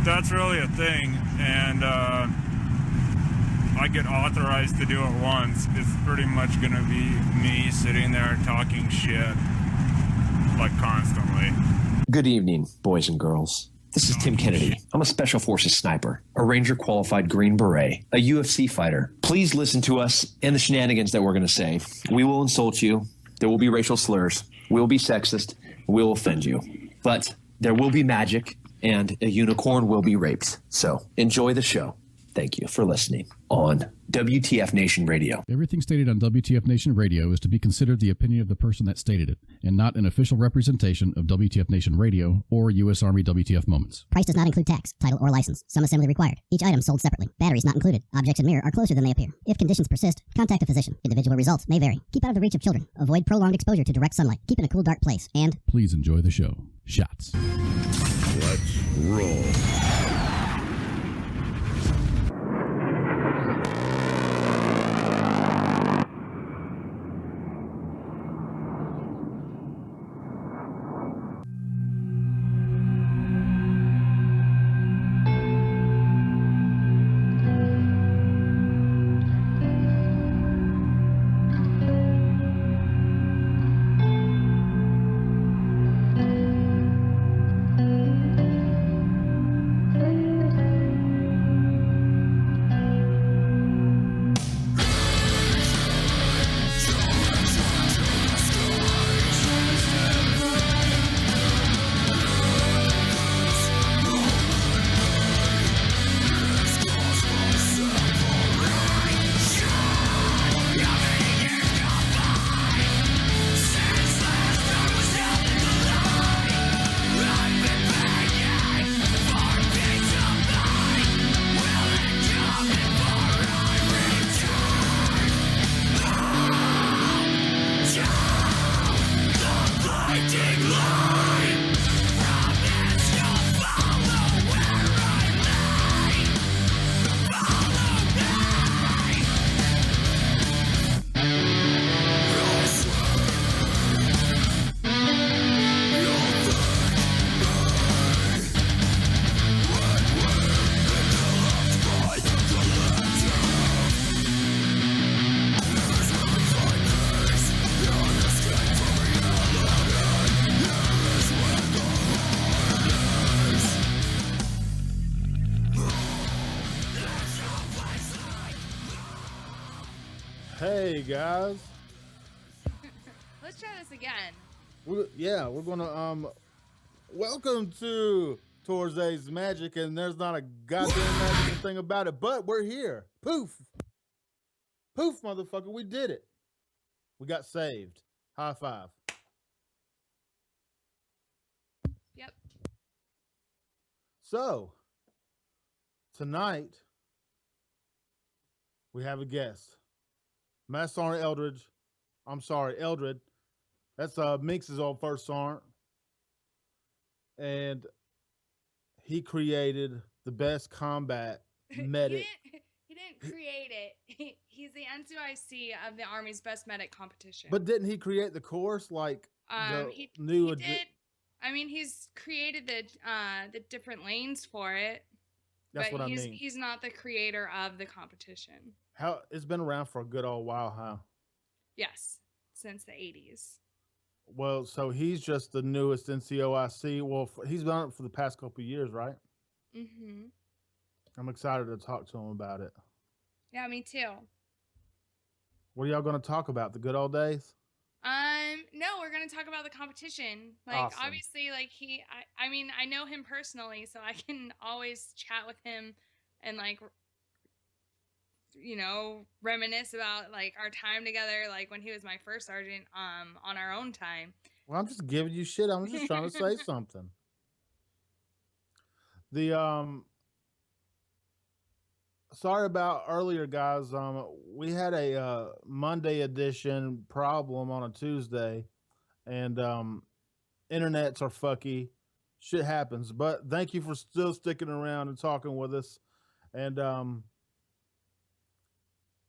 that's really a thing, and I get authorized to do it once, it's pretty much going to be me sitting there talking shit, like, constantly. Good evening, boys and girls. This is Tim Kennedy. I'm a Special Forces sniper, a Ranger qualified Green Beret, a UFC fighter. Please listen to us and the shenanigans that we're going to say. We will insult you. There will be racial slurs. We will be sexist. We will offend you. But there will be magic, and a unicorn will be raped. So enjoy the show. Thank you for listening on WTF Nation Radio. Everything stated on WTF Nation Radio is to be considered the opinion of the person that stated it, and not an official representation of WTF Nation Radio or U.S. Army WTF Moments. Price does not include tax, title, or license. Some assembly required. Each item sold separately. Batteries not included. Objects in mirror are closer than they appear. If conditions persist, contact a physician. Individual results may vary. Keep out of the reach of children. Avoid prolonged exposure to direct sunlight. Keep in a cool, dark place. And please enjoy the show. Shots. Let's roll. Hey guys, let's try this again. We're gonna welcome to Tyrsday's Magic, and there's not a goddamn magical thing about it, but we're here. Poof, motherfucker, we did it. We got saved. High five. Yep. So tonight we have a guest. Master Sergeant Eldred. That's Minx's old first sergeant. And he created the best combat medic. He didn't create it. He's the NCOIC of the Army's best medic competition. But didn't he create the course? Like he did. I mean, he's created the different lanes for it. That's what I mean. He's not the creator of the competition. How it's been around for a good old while, huh? Yes, since the 80s. Well, so he's just the newest NCOIC. Well, he's been on it for the past couple of years, right? Mm-hmm. I'm excited to talk to him about it. Yeah, me too. What are y'all going to talk about? The good old days? No, we're going to talk about the competition. Like, awesome. Obviously, like I mean, I know him personally, so I can always chat with him and like, you know, reminisce about like our time together, like when he was my first sergeant, on our own time. Well, I'm just giving you shit. I'm just trying to say something. Sorry about earlier, guys. We had a Monday edition problem on a Tuesday, and internets are fucky. Shit happens. But thank you for still sticking around and talking with us. And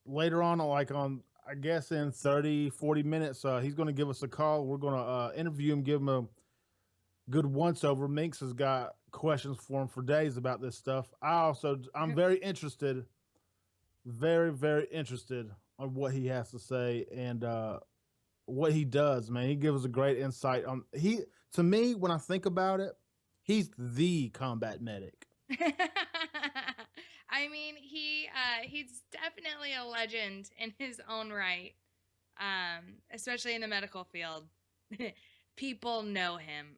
later on, I guess in 30, 40 minutes, he's going to give us a call. We're going to interview him, give him a good once over. Minx has got questions for him for days about this stuff. I'm very interested, very, very interested on what he has to say and what he does, man. He gives a great insight on to me, when I think about it, he's the combat medic. I mean, he's definitely a legend in his own right, especially in the medical field. People know him.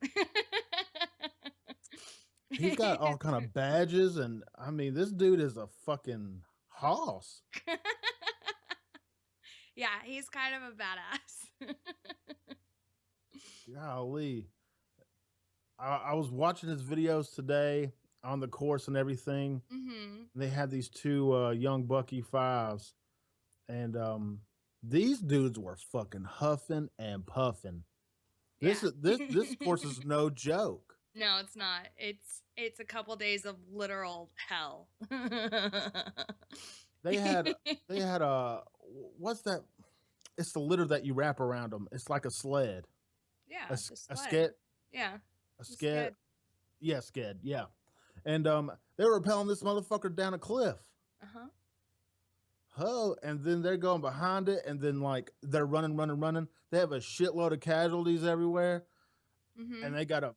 He's got all kind of badges, and I mean, this dude is a fucking hoss. Yeah, he's kind of a badass. Golly. I was watching his videos today on the course and everything. Mm-hmm. They had these two young Bucky fives, and these dudes were fucking huffing and puffing. This course is no joke. No, it's not. It's a couple days of literal hell. They had what's that? It's the litter that you wrap around them. It's like a sled. Yeah, A sled. sked. Yeah. A sked. Yeah, sked. Yeah. And they were rappelling this motherfucker down a cliff. Uh-huh. Oh, and then they're going behind it, and then like they're running. They have a shitload of casualties everywhere, Mm-hmm. and they gotta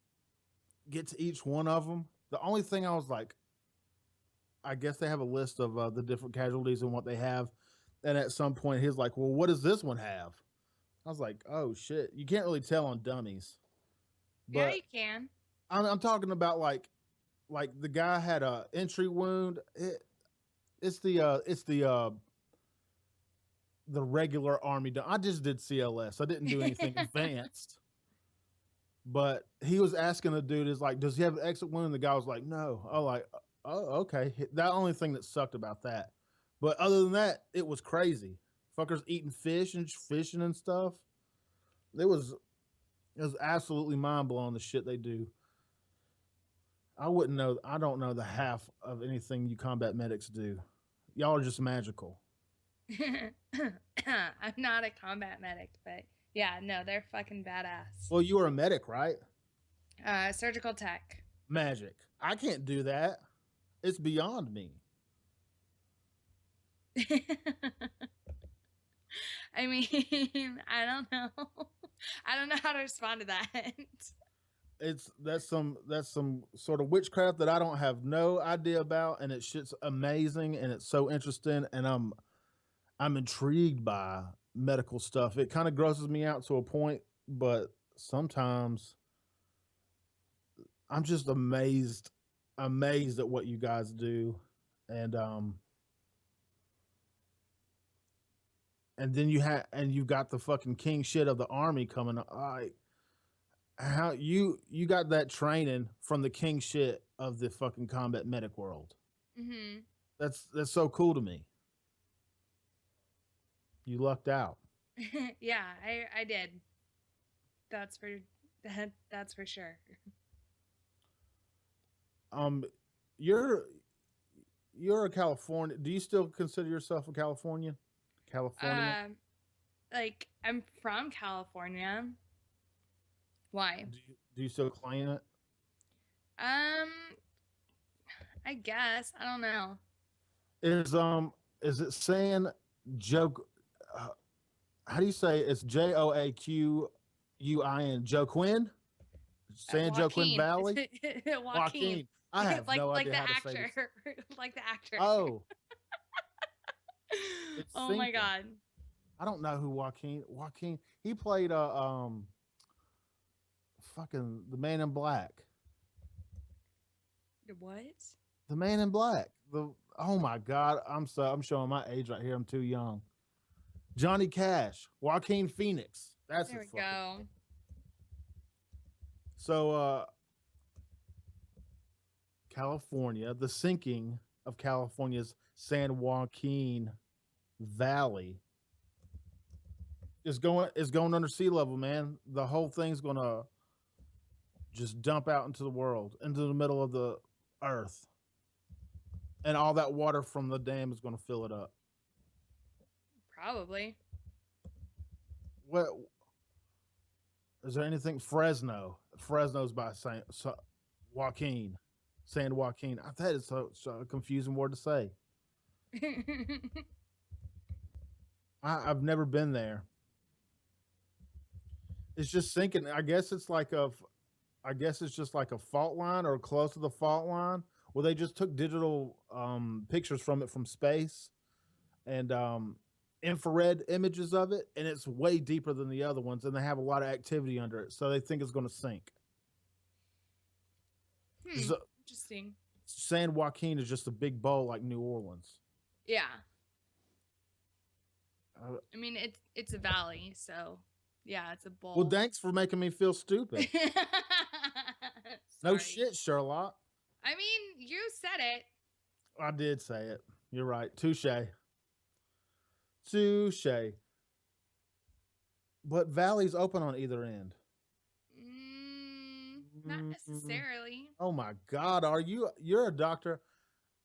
get to each one of them. The only thing I was like, I guess they have a list of the different casualties and what they have, and at some point he's like, "Well, what does this one have?" I was like, "Oh shit, you can't really tell on dummies." But Yeah, you can. I'm talking about like the guy had a entry wound. It's the regular army. I just did CLS. I didn't do anything advanced. But he was asking the dude, is like, does he have an exit wound? The guy was like, no. Oh, okay. That only thing that sucked about that. But other than that, it was crazy. Fuckers eating fish and fishing and stuff. It was absolutely mind blowing, the shit they do. I wouldn't know. I don't know the half of anything you combat medics do. Y'all are just magical. I'm not a combat medic, but yeah, no, they're fucking badass. Well, you were a medic, right? Surgical tech. Magic. I can't do that. It's beyond me. I mean, I don't know. I don't know how to respond to that. That's some sort of witchcraft that I don't have no idea about, and it shit's amazing and it's so interesting, and I'm intrigued by medical stuff. It kind of grosses me out to a point, but sometimes I'm just amazed at what you guys do, and then you've got the fucking king shit of the army coming up. How you got that training from the king shit of the fucking combat medic world. Mm-hmm. That's so cool to me. You lucked out. Yeah, I did. That's for sure. You're a California. Do you still consider yourself a Californian? California? Like, I'm from California. Why? Do you still claim it? I guess. I don't know. Is it saying joke? How do you say it? It's Joaquin? Joaquin? Saying Joaquin Valley? Joaquin. I have no idea how to say this. Like the actor. Oh. Oh my god. I don't know who Joaquin. He played fucking the Man in Black. What? The Man in Black. Oh my god, I'm showing my age right here. I'm too young. Johnny Cash, Joaquin Phoenix. That's there. We go. So California, the sinking of California's San Joaquin Valley is going under sea level, man. The whole thing's gonna just dump out into the world, into the middle of the earth. And all that water from the dam is going to fill it up. Probably. What is there anything? Fresno's by Saint Joaquin. San Joaquin. That is so a confusing word to say. I've never been there. It's just sinking. I guess it's just like a fault line or close to the fault line where they just took digital pictures from it from space and infrared images of it, and it's way deeper than the other ones, and they have a lot of activity under it, so they think it's going to sink. So, Interesting. San Joaquin is just a big bowl like New Orleans. Yeah. I mean, it's a valley, so yeah, it's a bowl. Well, thanks for making me feel stupid. No shit, Sherlock. I mean, you said it. I did say it. You're right. Touche. Touche. But valleys open on either end. Not necessarily. Oh my God. You're a doctor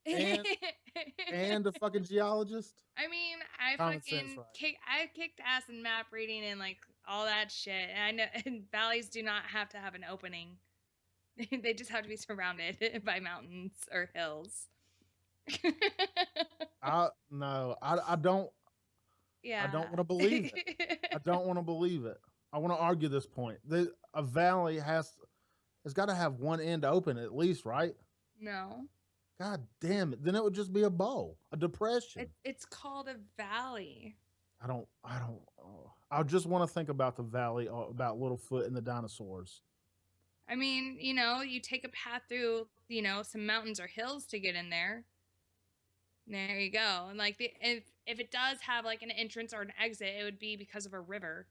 and a fucking geologist? I mean, I kicked ass in map reading and like all that shit. And I know and valleys do not have to have an opening. They just have to be surrounded by mountains or hills. I don't. Yeah. I don't want to believe it. I don't want to believe it. I want to argue this point. A valley has got to have one end open at least, right? No. God damn it! Then it would just be a bowl, a depression. It's called a valley. I don't. I just want to think about the valley, about Littlefoot and the dinosaurs. I mean, you take a path through, some mountains or hills to get in there. There you go. And like if it does have like an entrance or an exit, it would be because of a river.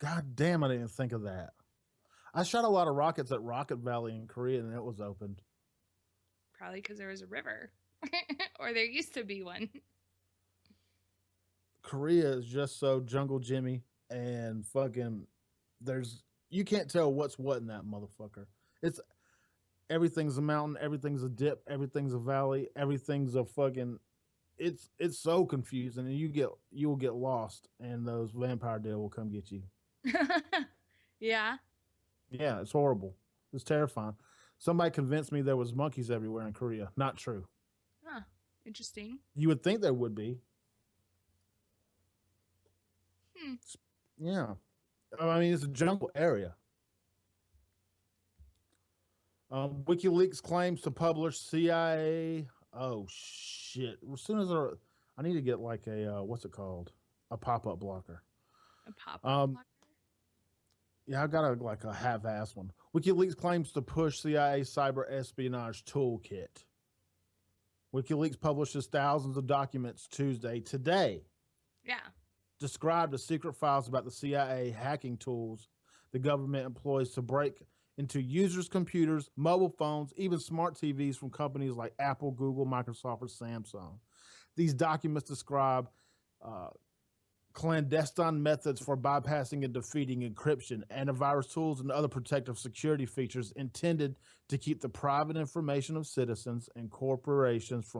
God damn, I didn't think of that. I shot a lot of rockets at Rocket Valley in Korea and it was opened. Probably because there was a river. Or there used to be one. Korea is just so jungle Jimmy and fucking you can't tell what's what in that motherfucker. Everything's a mountain, everything's a dip, everything's a valley, everything's a fucking it's so confusing and you will get lost and those vampire deer will come get you. Yeah. Yeah, it's horrible. It's terrifying. Somebody convinced me there was monkeys everywhere in Korea. Not true. Huh. Interesting. You would think there would be. Yeah. I mean, it's a jungle area. WikiLeaks claims to publish CIA. Oh, shit. As soon as I need to get like a, what's it called? A pop-up blocker. A pop-up blocker? Yeah, I got a half-ass one. WikiLeaks claims to push CIA cyber espionage toolkit. WikiLeaks publishes thousands of documents today. Yeah. Described as secret files about the CIA hacking tools the government employs to break into users' computers, mobile phones, even smart TVs from companies like Apple, Google, Microsoft, or Samsung. These documents describe clandestine methods for bypassing and defeating encryption, antivirus tools, and other protective security features intended to keep the private information of citizens and corporations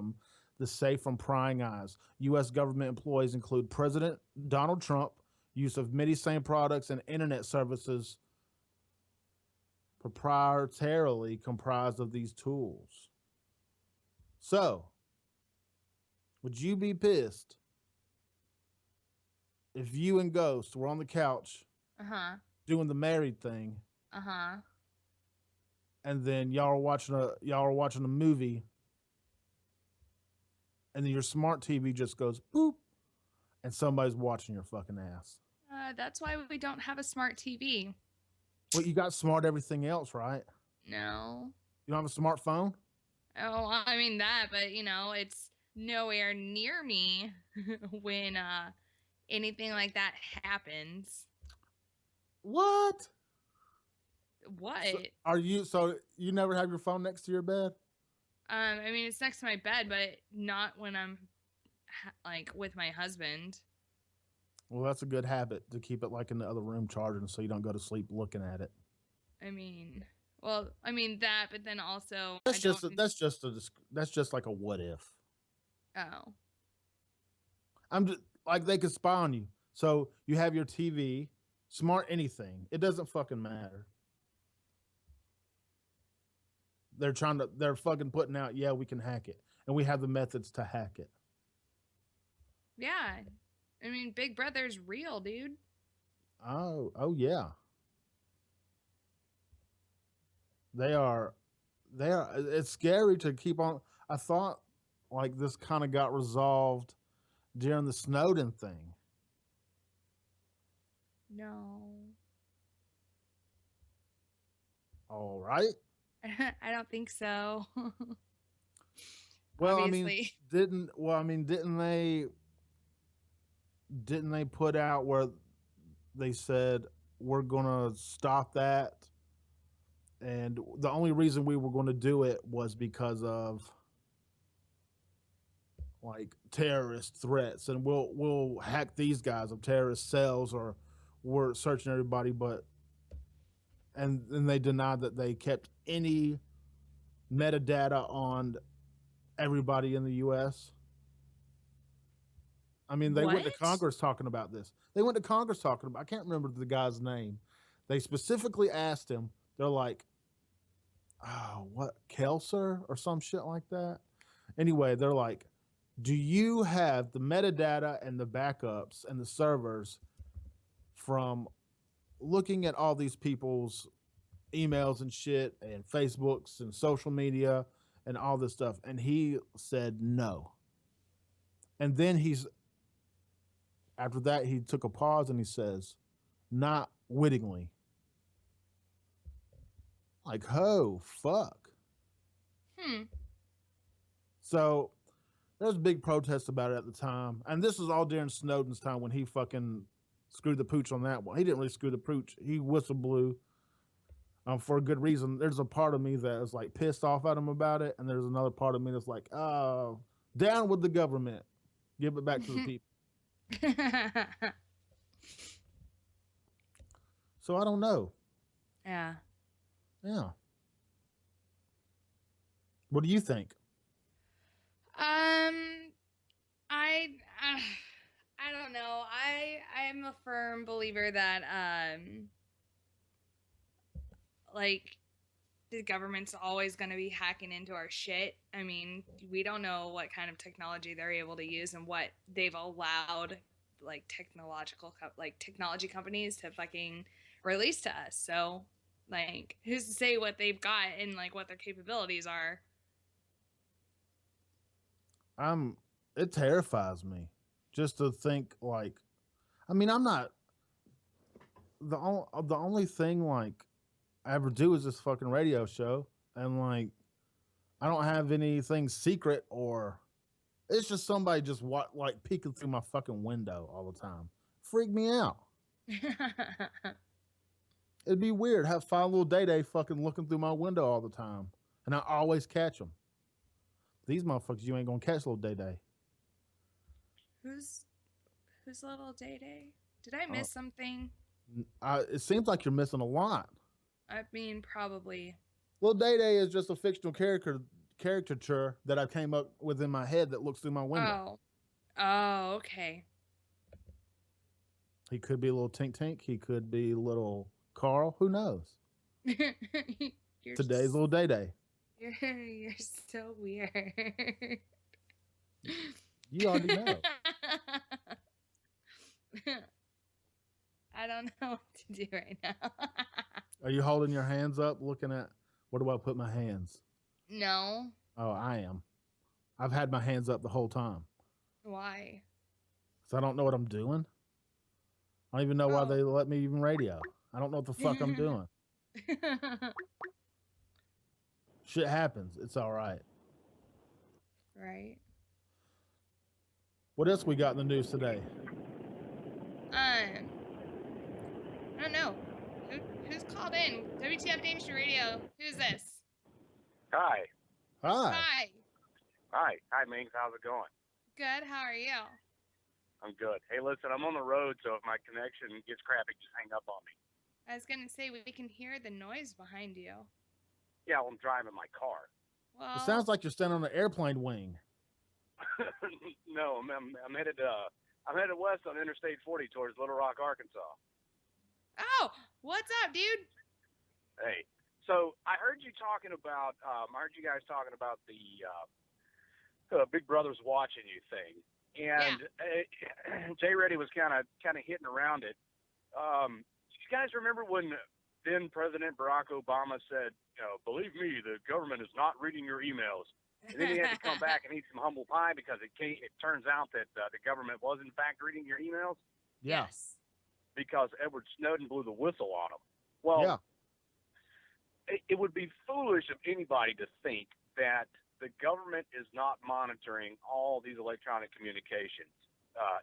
safe from prying eyes. U.S. government employees include President Donald Trump, use of many same products and internet services proprietarily comprised of these tools. So, would you be pissed if you and Ghost were on the couch doing the married thing, and then y'all are watching a movie, and then your smart TV just goes boop, and somebody's watching your fucking ass? That's why we don't have a smart TV. Well, you got smart everything else, right? No. You don't have a smartphone? Oh, I mean that, but it's nowhere near me when anything like that happens. What? So you never have your phone next to your bed? I mean, it's next to my bed, but not when I'm like with my husband. Well, that's a good habit to keep it like in the other room charging so you don't go to sleep looking at it. I mean, that, but then also that's just like a what if. Oh. I'm just like they could spy on you. So you have your TV, smart anything. It doesn't fucking matter. they're fucking putting out, yeah, we can hack it, and we have the methods to hack it. Yeah. I mean, Big Brother's real, dude. Oh yeah. They are. It's scary to keep on. I thought like this kind of got resolved during the Snowden thing. No. All right. I don't think so. Well, Obviously. didn't they put out where they said we're gonna stop that, and the only reason we were going to do it was because of like terrorist threats, and we'll hack these guys of terrorist cells, or we're searching everybody, but and then they denied that they kept any metadata on everybody in the U.S. I mean, they went to What? Congress talking about this. They went to Congress talking about. I can't remember the guy's name. They specifically asked him. They're like, "Oh, what Kelser or some shit like that." Anyway, they're like, "Do you have the metadata and the backups and the servers from looking at all these people's emails and shit and Facebooks and social media and all this stuff?" And he said no. And then after that, he took a pause and he says, "Not wittingly." Like, oh, fuck. So there's big protests about it at the time. And this was all during Snowden's time when he fucking screwed the pooch on that one. He didn't really screw the pooch. He whistle blew for a good reason. There's a part of me that is like pissed off at him about it. And there's another part of me that's like, oh, down with the government. Give it back to the people. So I don't know. Yeah. Yeah. What do you think? I don't know. I'm a firm believer that like the government's always going to be hacking into our shit. I mean, we don't know what kind of technology they're able to use and what they've allowed like technology companies to fucking release to us. So like, who's to say what they've got and like what their capabilities are? It terrifies me just to think like, I mean, I'm not the only thing like I ever do is this fucking radio show, and like I don't have anything secret, or it's just somebody just like peeking through my fucking window all the time. Freak me out. It'd be weird have Fine Little Day fucking looking through my window all the time, and I always catch them. These motherfuckers, you ain't gonna catch Little Day. Who's Little Day? Did I miss something? It seems like you're missing a lot. I mean, probably. Little Day is just a fictional caricature that I came up with in my head that looks through my window. Oh, okay. He could be a little Tink Tink. He could be little Carl. Who knows? Today's Little Day. You're so weird. You already know. I don't know what to do right now. Are you holding your hands up looking at, where do I put my hands? No. Oh, I am. I've had my hands up the whole time. Why? So I don't know what I'm doing. I don't even know why they let me even radio. I don't know what the fuck I'm doing. Shit happens. It's all right. Right. What else we got in the news today? I don't know. Who's called in? WTF Nation Radio. Who's this? Hi. Hi. Hi, Minx. How's it going? Good. How are you? I'm good. Hey, listen, I'm on the road, so if my connection gets crappy, just hang up on me. I was going to say, we can hear the noise behind you. Yeah, well, I'm driving my car. Well, It sounds like you're standing on an airplane wing. No, I'm headed west on Interstate 40 towards Little Rock, Arkansas. Oh, what's up, dude? Hey, So I heard you talking about. I heard you guys talking about the Big Brother's watching you thing, and Jay Reddy was kind of hitting around it. You guys remember when then President Barack Obama said, believe me, the government is not reading your emails. And then he had to come back and eat some humble pie because it turns out that the government was in fact reading your emails. Yes. Because Edward Snowden blew the whistle on him. Well, it would be foolish of anybody to think that the government is not monitoring all these electronic communications,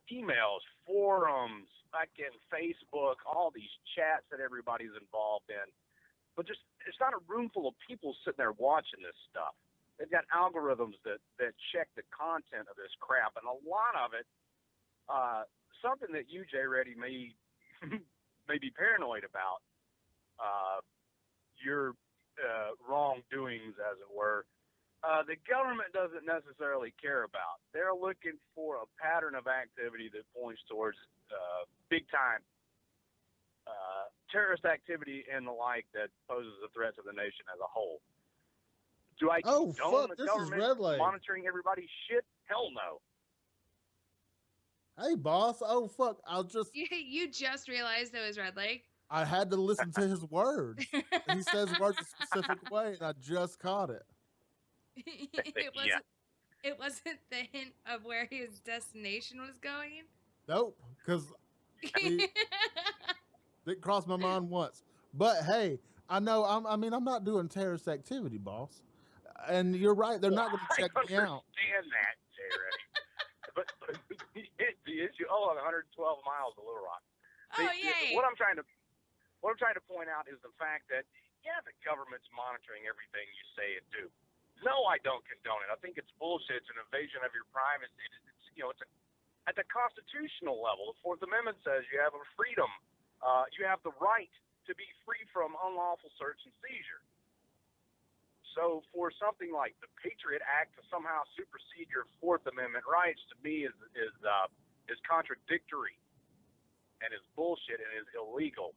emails, forums, fucking Facebook, all these chats that everybody's involved in. But it's not a room full of people sitting there watching this stuff. They've got algorithms that check the content of this crap, and a lot of it, something that you, Jay Reddy, may be paranoid about, your wrongdoings, as it were. The government doesn't necessarily care about. They're looking for a pattern of activity that points towards big-time terrorist activity and the like that poses a threat to the nation as a whole. Do I condone the government monitoring everybody's shit? Hell no. Hey, boss. Oh, fuck. You just realized it was Red Lake? I had to listen to his words. He says words a specific way, and I just caught it. It wasn't the hint of where his destination was going? Nope, because it didn't cross my mind once. But hey, I know. I'm not doing terrorist activity, boss. And you're right. They're not going to check me out. I understand that, Jay Reddy. but the issue. 112 miles to Little Rock. Yay! What I'm trying to point out is the fact that the government's monitoring everything you say and do. No, I don't condone it. I think it's bullshit. It's an invasion of your privacy. It's at the constitutional level. The Fourth Amendment says you have a freedom. You have the right to be free from unlawful search and seizure. So for something like the Patriot Act to somehow supersede your Fourth Amendment rights, to me, is contradictory and is bullshit and is illegal.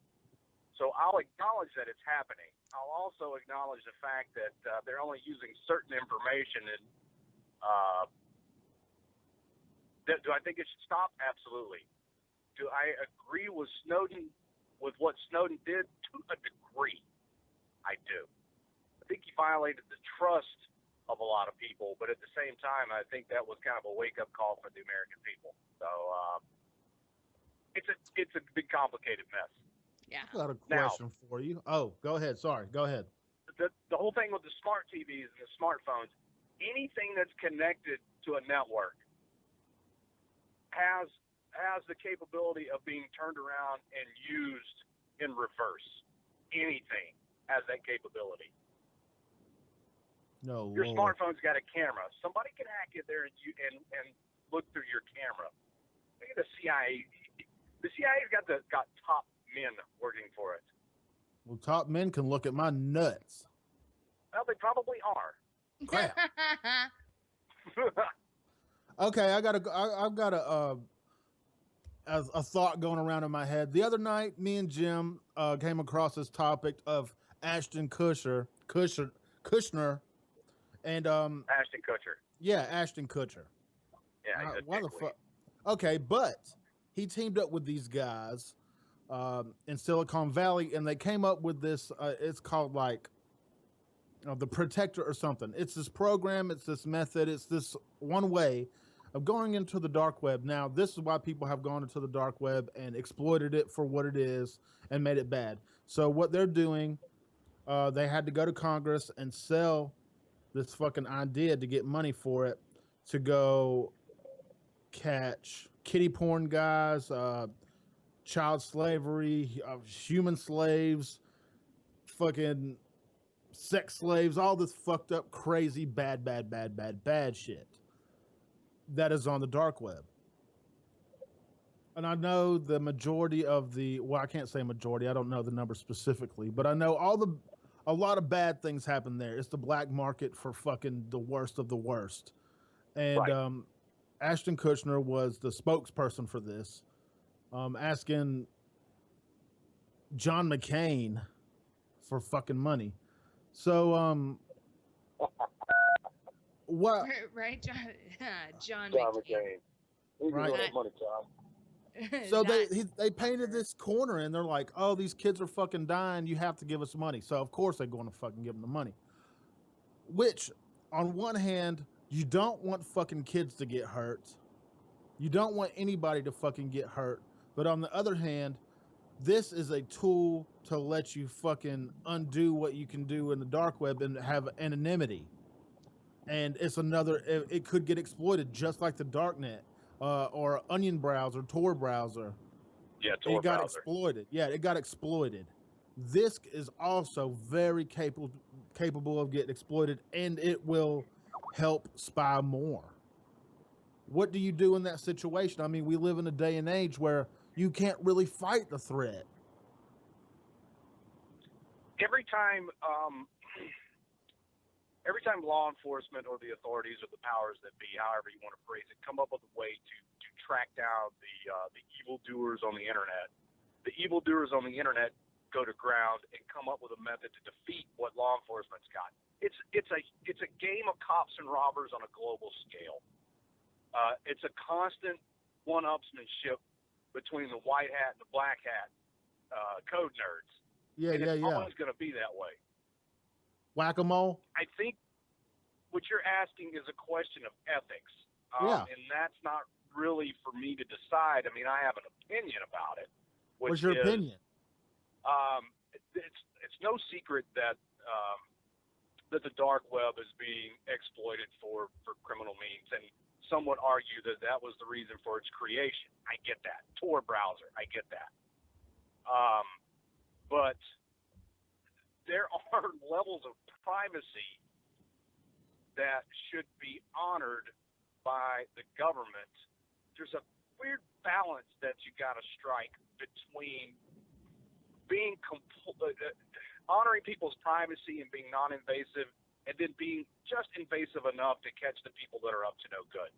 So I'll acknowledge that it's happening. I'll also acknowledge the fact that they're only using certain information. And do I think it should stop? Absolutely. Do I agree with what Snowden did? To a degree, I do. I think he violated the trust of a lot of people, but at the same time, I think that was kind of a wake-up call for the American people. So it's a big, complicated mess. Yeah. I got a question for you. Oh, go ahead. Sorry. Go ahead. The whole thing with the smart TVs and the smartphones, anything that's connected to a network has the capability of being turned around and used in reverse. Anything has that capability. No. Your smartphone's got a camera. Somebody can hack in there and look through your camera. Look at the CIA. The CIA's got top men working for it. Well, top men can look at my nuts. Well, they probably are. Crap. Okay, I've got a thought going around in my head. The other night, me and Jim came across this topic of Ashton Kushner, and Ashton Kutcher. Yeah, Ashton Kutcher. Yeah, why the fuck? Okay, but he teamed up with these guys in Silicon Valley, and they came up with this. It's called like the Protector or something. It's this program. It's this method. It's this one way of going into the dark web. Now, this is why people have gone into the dark web and exploited it for what it is and made it bad. So what they're doing, they had to go to Congress and sell this fucking idea to get money for it, to go catch kiddie porn guys, child slavery, human slaves, fucking sex slaves, all this fucked up, crazy, bad shit that is on the dark web. And I know the majority of I can't say majority, I don't know the number specifically, but I know a lot of bad things happen there. It's the black market for fucking the worst of the worst. And right. Ashton Kutcher was the spokesperson for this, asking John McCain for fucking money. So, what? Right, John? John John McCain. McCain. He Right. deserves money, John. So they painted this corner, and they're like, "Oh, these kids are fucking dying. You have to give us money." So of course they're going to fucking give them the money. Which, on one hand, you don't want fucking kids to get hurt. You don't want anybody to fucking get hurt. But on the other hand, this is a tool to let you fucking undo what you can do in the dark web and have anonymity. And it's another. It could get exploited just like the darknet or Onion browser, Tor browser. Yeah, Tor It got browser. exploited. Yeah, it got exploited. This is also very capable of getting exploited, and it will help spy more. What do you do in that situation? I mean, we live in a day and age where you can't really fight the threat. Every time law enforcement or the authorities or the powers that be, however you want to phrase it, come up with a way to track down the evildoers on the internet, the evildoers on the internet go to ground and come up with a method to defeat what law enforcement's got. It's a game of cops and robbers on a global scale. It's a constant one-upsmanship between the white hat and the black hat code nerds. Yeah, and it's always going to be that way. Whack-a-mole. I think what you're asking is a question of ethics. And that's not really for me to decide. I mean, I have an opinion about it. What's your opinion? It's no secret that the dark web is being exploited for criminal means, and some would argue that was the reason for its creation. I get that. Tor browser, I get that. But there are levels of privacy that should be honored by the government. There's a weird balance that you got to strike between being honoring people's privacy and being non-invasive, and then being just invasive enough to catch the people that are up to no good.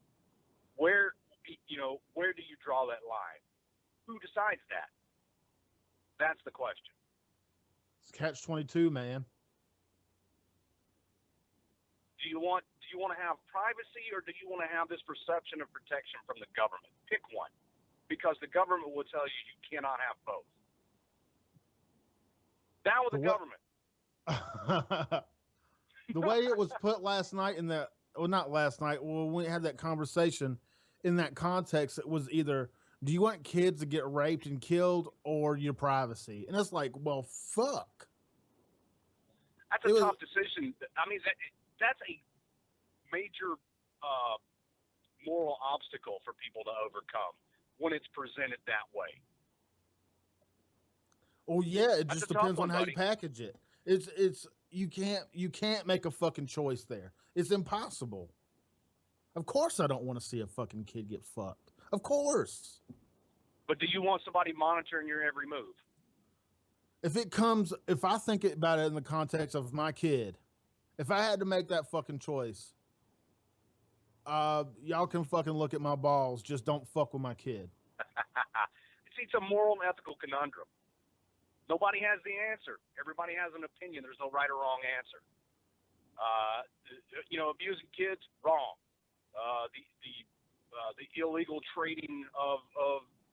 Where do you draw that line? Who decides that? That's the question. It's catch-22, man. Do you want to have privacy, or do you want to have this perception of protection from the government? Pick one, because the government will tell you cannot have both. Down with the government. The way it was put last night not last night, when we had that conversation, in that context, it was either, do you want kids to get raped and killed or your privacy? And it's like, well, fuck. That's a tough decision. I mean, that's a major moral obstacle for people to overcome when it's presented that way. Oh yeah, it just depends on how you package it. It's you can't make a fucking choice there. It's impossible. Of course I don't want to see a fucking kid get fucked. Of course. But do you want somebody monitoring your every move? If I think about it in the context of my kid, if I had to make that fucking choice, y'all can fucking look at my balls. Just don't fuck with my kid. See, it's a moral and ethical conundrum. Nobody has the answer. Everybody has an opinion. There's no right or wrong answer. Abusing kids, wrong. The illegal trading of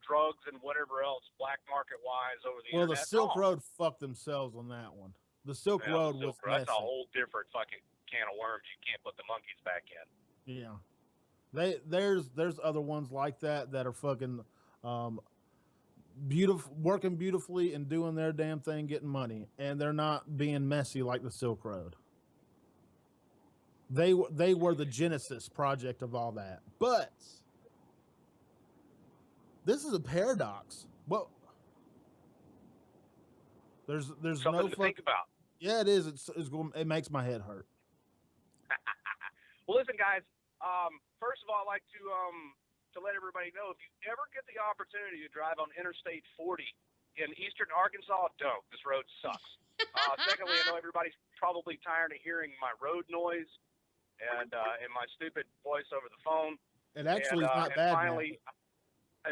drugs and whatever else, black market wise, over the internet. Well, the Silk Road fucked themselves on that one. The Silk Road was messy. That's a whole different fucking can of worms. You can't put the monkeys back in. Yeah, there's other ones like that are fucking beautiful, working beautifully and doing their damn thing, getting money, and they're not being messy like the Silk Road. They were the genesis project of all that, but this is a paradox. Well, there's something to think about. Yeah, it is. It makes my head hurt. Well, listen, guys. First of all, I'd like to let everybody know, if you ever get the opportunity to drive on Interstate 40 in eastern Arkansas, don't. This road sucks. Secondly, I know everybody's probably tired of hearing my road noise and my stupid voice over the phone. It actually is not bad.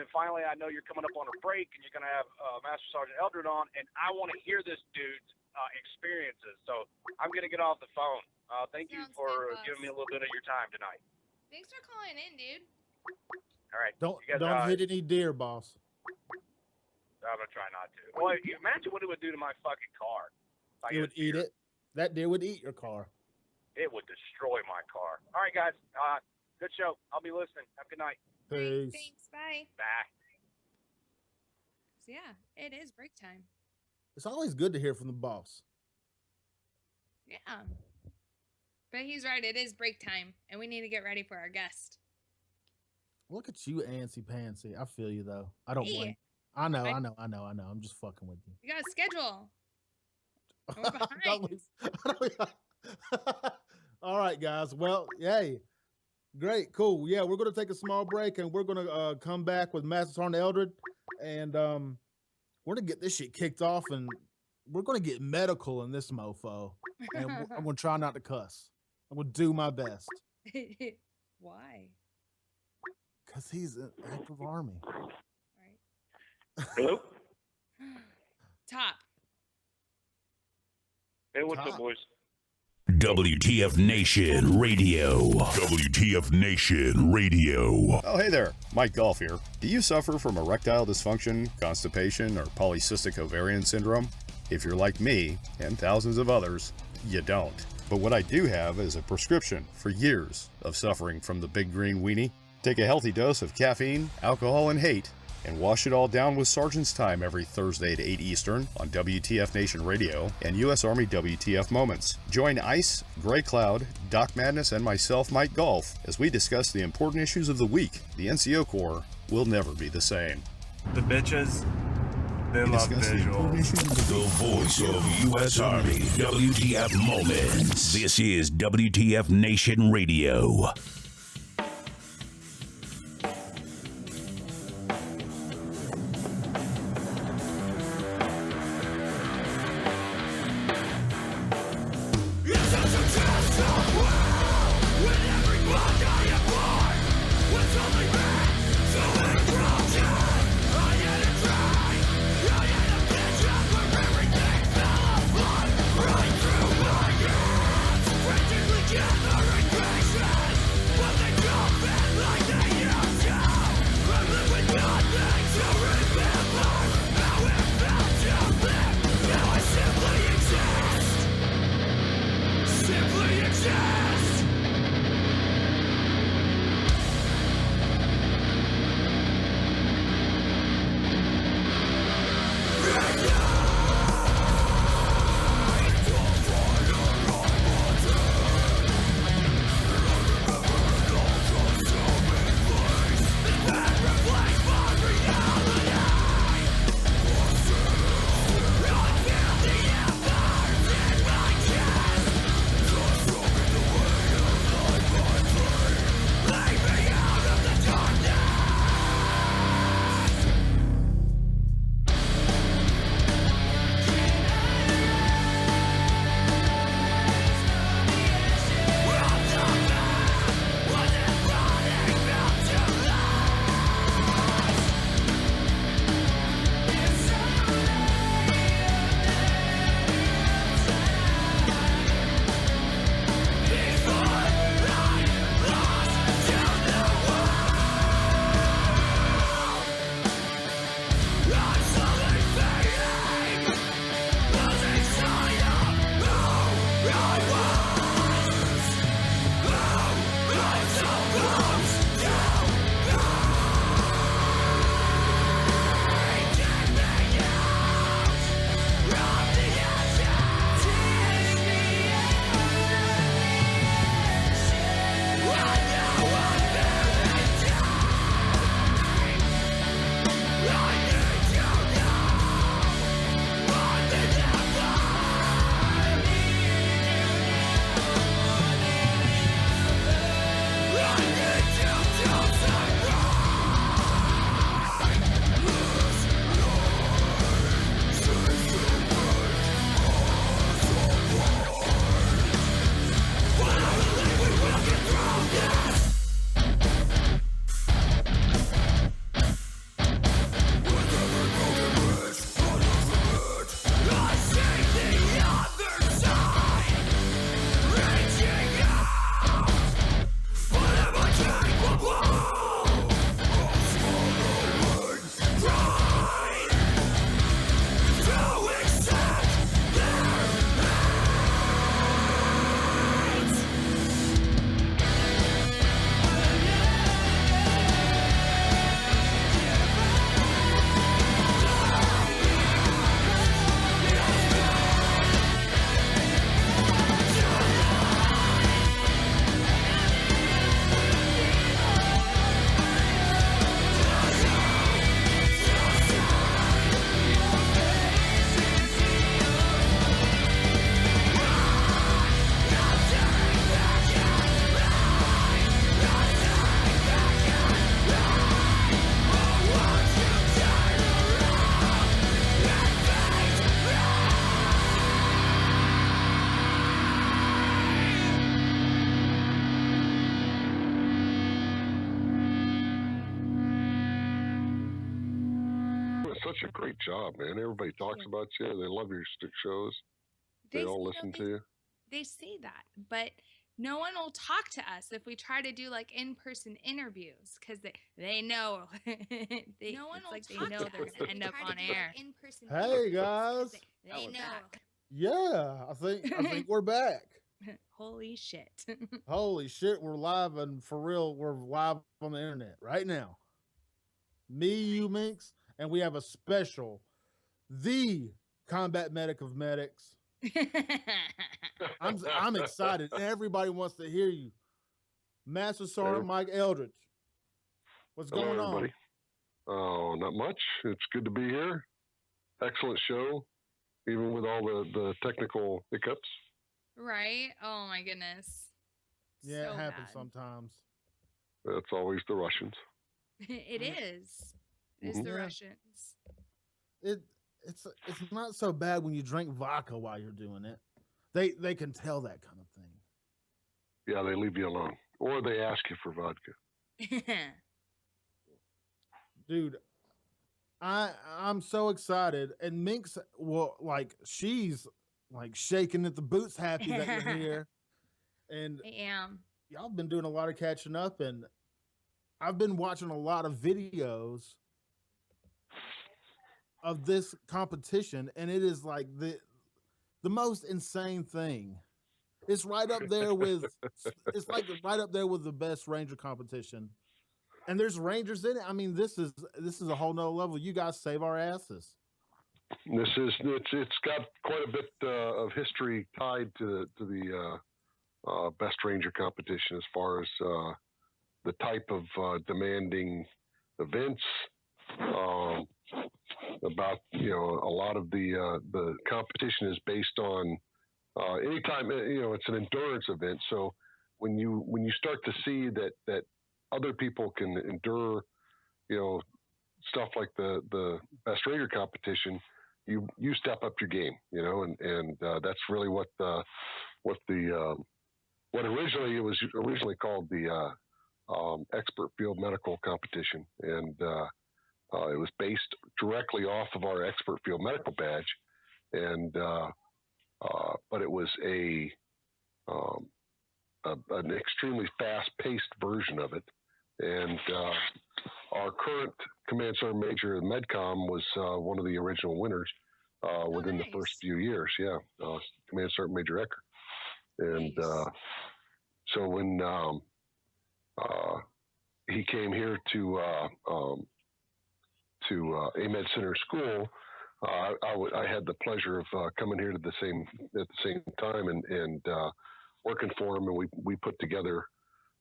Finally, I know you're coming up on a break and you're going to have Master Sergeant Eldred on, and I want to hear this dude's experiences. So I'm going to get off the phone. Thank you Sounds for good, boss. giving me a little bit of your time tonight. Thanks for calling in, dude. All right. Don't you guys, hit any deer, boss. I'm going to try not to. Well, imagine what it would do to my fucking car. If I It hit would a deer. eat it. That deer would eat your car. It would destroy my car. All right, guys. Good show. I'll be listening. Have a good night. Peace. Thanks. Bye. Bye. So yeah, it is break time. It's always good to hear from the boss. Yeah. But he's right. It is break time, and we need to get ready for our guest. Look at you, antsy pantsy. I feel you though. I don't Hey. blame. I know. I'm just fucking with you. You got a schedule. We're behind. All right, guys. Well, yay. Great, cool. Yeah, we're gonna take a small break and we're gonna come back with Master Sergeant Eldred, and we're gonna get this shit kicked off, and we're gonna get medical in this mofo, and I'm gonna try not to cuss. I'm gonna do my best Why? because he's an active army. Right. Hello? Top. Hey, what's up, boys? WTF Nation Radio. WTF Nation Radio. Oh, hey there. Mike Golf here. Do you suffer from erectile dysfunction, constipation, or polycystic ovarian syndrome? If you're like me, and thousands of others, you don't. But what I do have is a prescription for years of suffering from the big green weenie. Take a healthy dose of caffeine, alcohol, and hate, and wash it all down with Sergeant's Time every Thursday at 8 Eastern on WTF Nation Radio and U.S. Army WTF Moments. Join Ice, Gray Cloud, Doc Madness, and myself, Mike Golf, as we discuss the important issues of the week. The NCO Corps will never be the same. The bitches, they love visuals. The voice of U.S. Army WTF Moments. This is WTF Nation Radio. Generations such a great job, man. Everybody talks about you. They love your shows. They all listen to you. They say that, but no one will talk to us if we try to do like in-person interviews because they know they know they're going to end up on air. Hey guys, they know. Yeah, I think we're back. Holy shit! Holy shit, we're live and for real. We're live on the internet right now. Me, you, Minx, and we have a special, the combat medic of medics. I'm excited. Everybody wants to hear you. Master Sergeant Mike Eldred. What's going on? Everybody. Oh, not much. It's good to be here. Excellent show, even with all the technical hiccups. Right? Oh my goodness. Yeah, so it happens bad. sometimes. That's always the Russians. It is. It's the Russians. It's not so bad when you drink vodka while you're doing it. They can tell that kind of thing. Yeah, they leave you alone. Or they ask you for vodka. Dude, I'm so excited. And Minx, well, like, she's like shaking at the boots, happy that you're here. And I am. Y'all been doing a lot of catching up, and I've been watching a lot of videos of this competition, and it is like the most insane thing. It's right up there with the best Ranger competition. And there's Rangers in it. I mean, this is a whole nother level. You guys save our asses. It's got quite a bit of history tied to the best Ranger competition as far as the type of demanding events. About a lot of the competition is based on anytime it's an endurance event. So when you start to see that other people can endure stuff like the best Ranger competition, you step up your game, and that's really what originally it was originally called the expert field medical competition, and it was based directly off of our expert field medical badge, and but it was an extremely fast-paced version of it. And our current Command Sergeant Major Medcom was one of the original winners within the first few years. Yeah, Command Sergeant Major Ecker. And so when he came here to AMED Center School, I had the pleasure of coming here at the same time and working for him, and we put together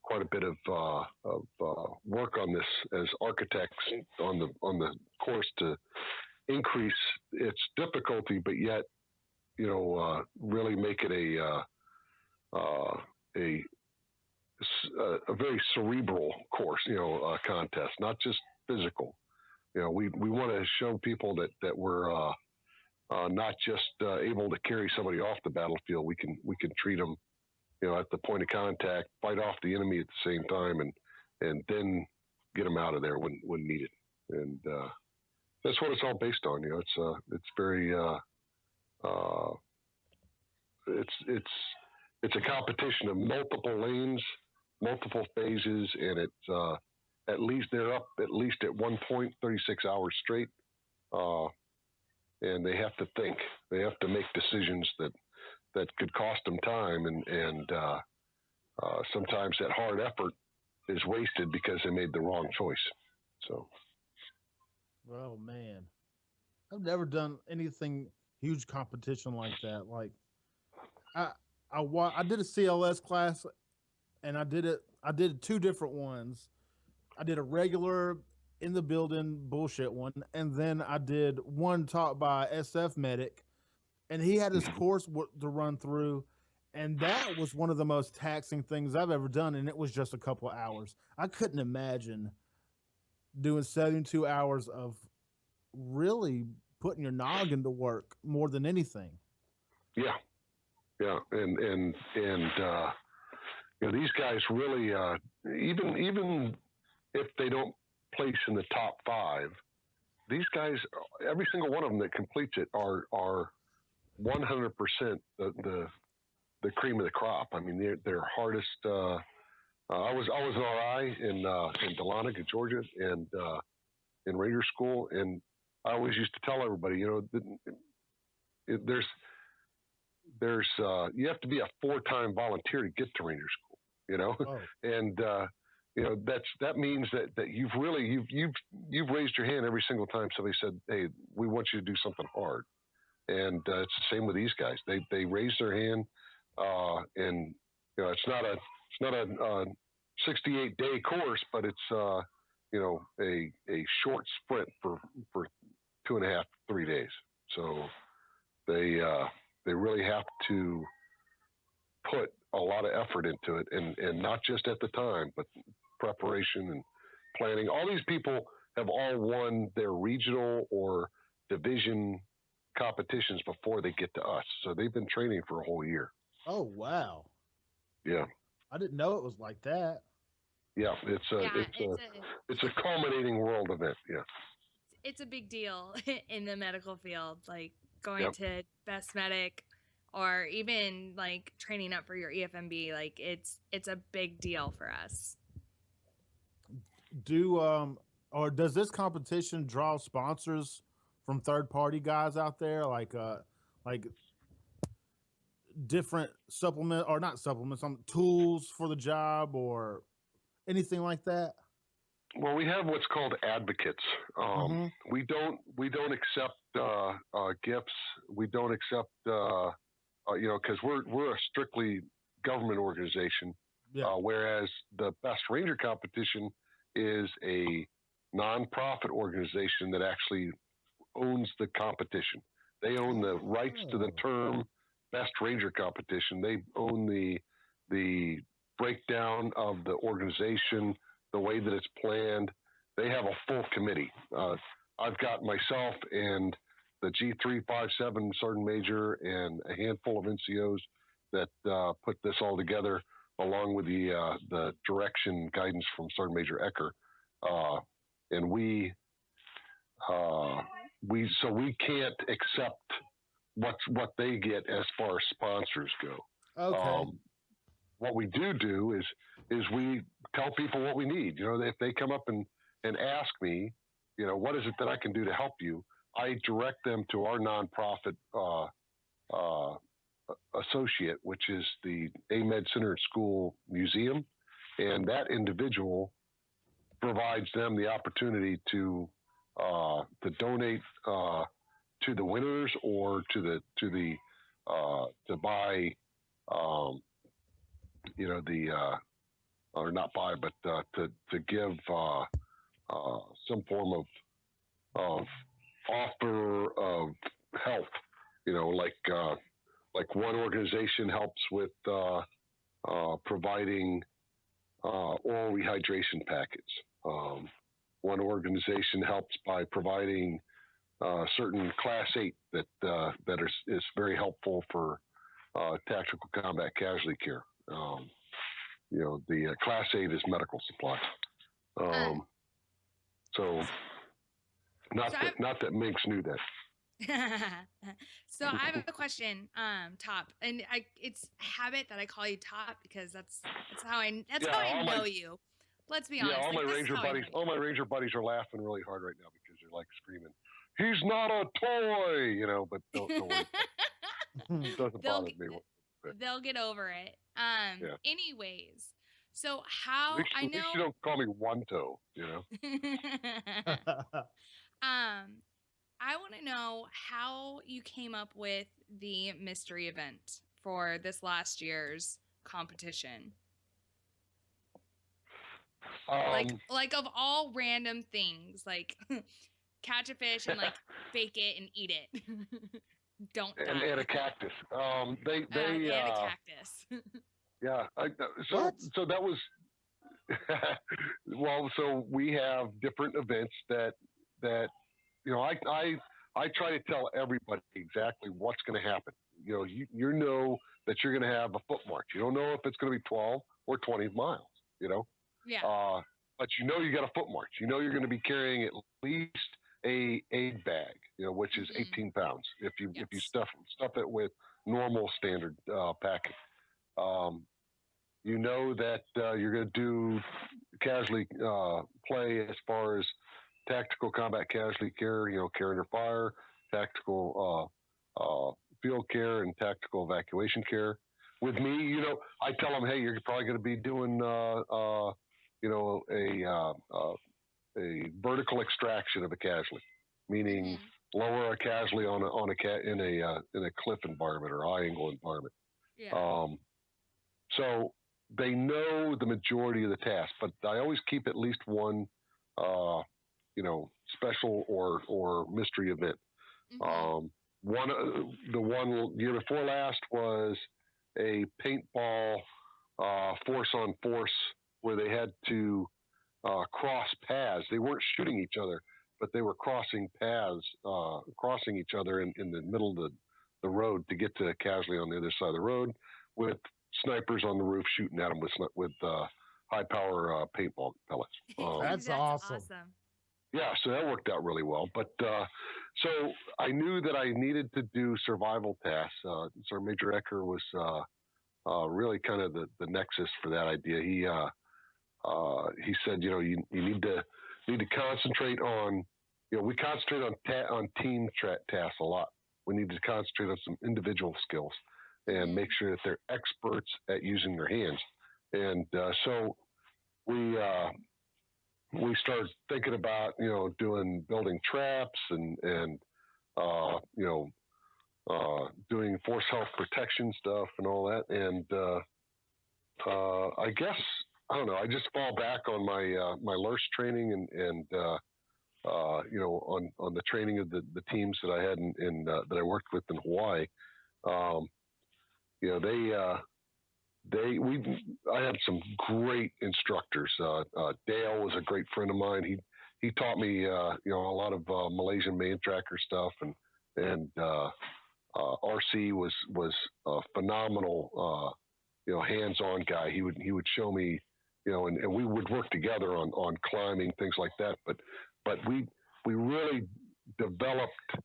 quite a bit of work on this as architects on the course to increase its difficulty, but yet really make it a very cerebral course, contest, not just physical. We want to show people that we're not just able to carry somebody off the battlefield. We can treat them, at the point of contact, fight off the enemy at the same time, and then get them out of there when needed. And that's what it's all based on. It's very it's a competition of multiple lanes, multiple phases, and it's at least they're up at least at one point 36 hours straight, and they have to think. They have to make decisions that could cost them time, and sometimes that hard effort is wasted because they made the wrong choice. So, oh man, I've never done anything huge competition like that. Like, I did a CLS class, and I did two different ones. I did a regular in the building bullshit one, and then I did one taught by SF medic, and he had his course to run through, and that was one of the most taxing things I've ever done, and it was just a couple of hours. I couldn't imagine doing 72 hours of really putting your noggin to work more than anything. Yeah, and these guys really even if they don't place in the top 5, these guys, every single one of them that completes it are 100% the cream of the crop. I mean, they're hardest. I was an RI in Dahlonega, Georgia, and in Ranger School, and I always used to tell everybody, there's you have to be a 4-time volunteer to get to Ranger School, Oh. and that means that you've raised your hand every single time somebody said, "Hey, we want you to do something hard," and it's the same with these guys. They raise their hand, and it's not a 68-day course, but it's a short sprint for 2.5, 3 days. So they really have to put a lot of effort into it, and not just at the time, but preparation and planning. All these people have all won their regional or division competitions before they get to us. So they've been training for a whole year. Oh, wow. Yeah. I didn't know it was like that. Yeah, it's a culminating world event. Yeah, it's a big deal in the medical field, like going to Best Medic, or even like training up for your EFMB. Like it's a big deal for us. Or does this competition draw sponsors from third-party guys out there, like different supplement or not supplements, tools for the job or anything like that? Well, we have what's called advocates. We don't accept gifts. We don't accept because we're a strictly government organization. Yeah. Whereas the Best Ranger competition is a nonprofit organization that actually owns the competition. They own the rights to the term Best Ranger competition. They own the breakdown of the organization, the way that it's planned. They have a full committee. I've got myself and the G357 Sergeant Major and a handful of NCOs that put this all together, along with the direction guidance from Sergeant Major Ecker. And we can't accept what they get as far as sponsors go. Okay. What we do is we tell people what we need. If they come up and ask me, what is it that I can do to help you? I direct them to our nonprofit associate, which is the AMED Center and School Museum, and that individual provides them the opportunity to donate to the winners or to buy or not buy, but to give some form of offer of help. Like one organization helps with providing oral rehydration packets. One organization helps by providing certain Class 8 that is very helpful for tactical combat casualty care. The Class 8 is medical supplies. Not that Minx knew that. So I have a question, Top, and it's habit that I call you Top because that's how I know you. Let's be honest. Yeah, all my Ranger buddies are laughing really hard right now because they're like screaming, "He's not a toy," but don't worry. It doesn't bother me. They'll get over it. Anyways, so at least you don't call me one toe, I want to know how you came up with the mystery event for this last year's competition. Like of all random things, like catch a fish and like bake it and eat it. Don't die. And a cactus. And a cactus. Yeah. So that was well. So we have different events that I try to tell everybody exactly what's going to happen. You know that you're going to have a foot march. You don't know if it's going to be 12 or 20 miles. Yeah. But you got a foot march. You're going to be carrying at least a aid bag, which is 18 pounds if you stuff it with normal standard packing. You know that you're going to do casualty play as far as tactical combat casualty care, care under fire, tactical field care, and tactical evacuation care. With me, I tell them, hey, you're probably going to be doing, a vertical extraction of a casualty, meaning lower a casualty in a cliff environment or high angle environment. Yeah. So they know the majority of the tasks, but I always keep at least one, special or mystery event. The one year before last was a paintball force on force where they had to cross paths. They weren't shooting each other, but they were crossing paths, crossing each other in the middle of the road to get to a casualty on the other side of the road, with snipers on the roof shooting at them with high power paintball pellets. That's awesome. Yeah, so that worked out really well. But so I knew that I needed to do survival tasks. So Major Ecker was really kind of the nexus for that idea. He said, you need to concentrate on, we concentrate on team tasks a lot. We need to concentrate on some individual skills and make sure that they're experts at using their hands. And so we started thinking about, building traps and doing force health protection stuff and all that. And I guess, I don't know, I just fall back on my LURS training and on the training of the teams that I had that I worked with in Hawaii. I had some great instructors. Dale was a great friend of mine. He taught me, a lot of Malaysian main tracker stuff, and RC was a phenomenal, hands-on guy. He would show me, and we would work together on climbing, things like that. But we really developed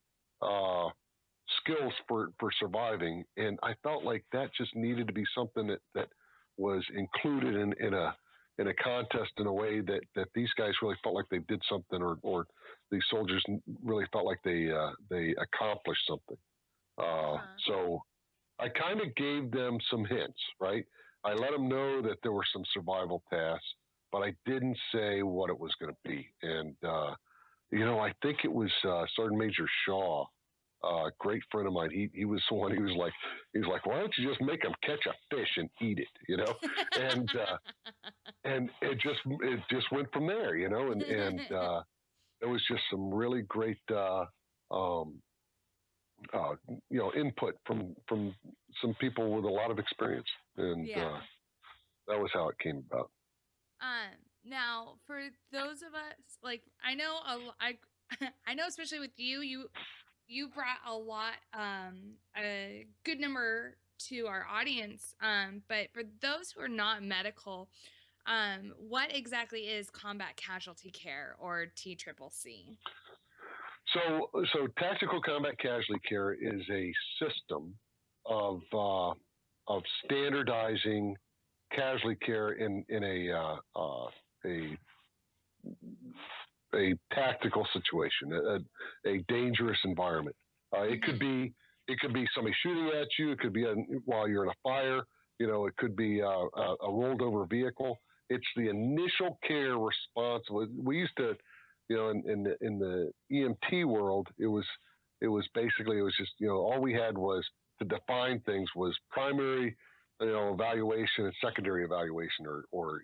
skills for surviving, and I felt like that just needed to be something that was included in a contest in a way that these guys really felt like they did something, or these soldiers really felt like they accomplished something. So I kind of gave them some hints, right? I let them know that there were some survival tasks, but I didn't say what it was going to be. And I think it was Sergeant Major Shaw, a great friend of mine. He was the one. He was like, why don't you just make them catch a fish and eat it, and it just went from there, and there was just some really great input from some people with a lot of experience, and that was how it came about. Now, for those of us, like, I know especially with you brought a lot, a good number to our audience. But for those who are not medical, what exactly is combat casualty care, or TCCC? So tactical combat casualty care is a system of standardizing casualty care in a tactical situation, a dangerous environment. It could be somebody shooting at you. It could be while you're in a fire. It could be a rolled over vehicle. It's the initial care responsible. We used to, in the EMT world, it was just, all we had was to define things was primary, evaluation and secondary evaluation, or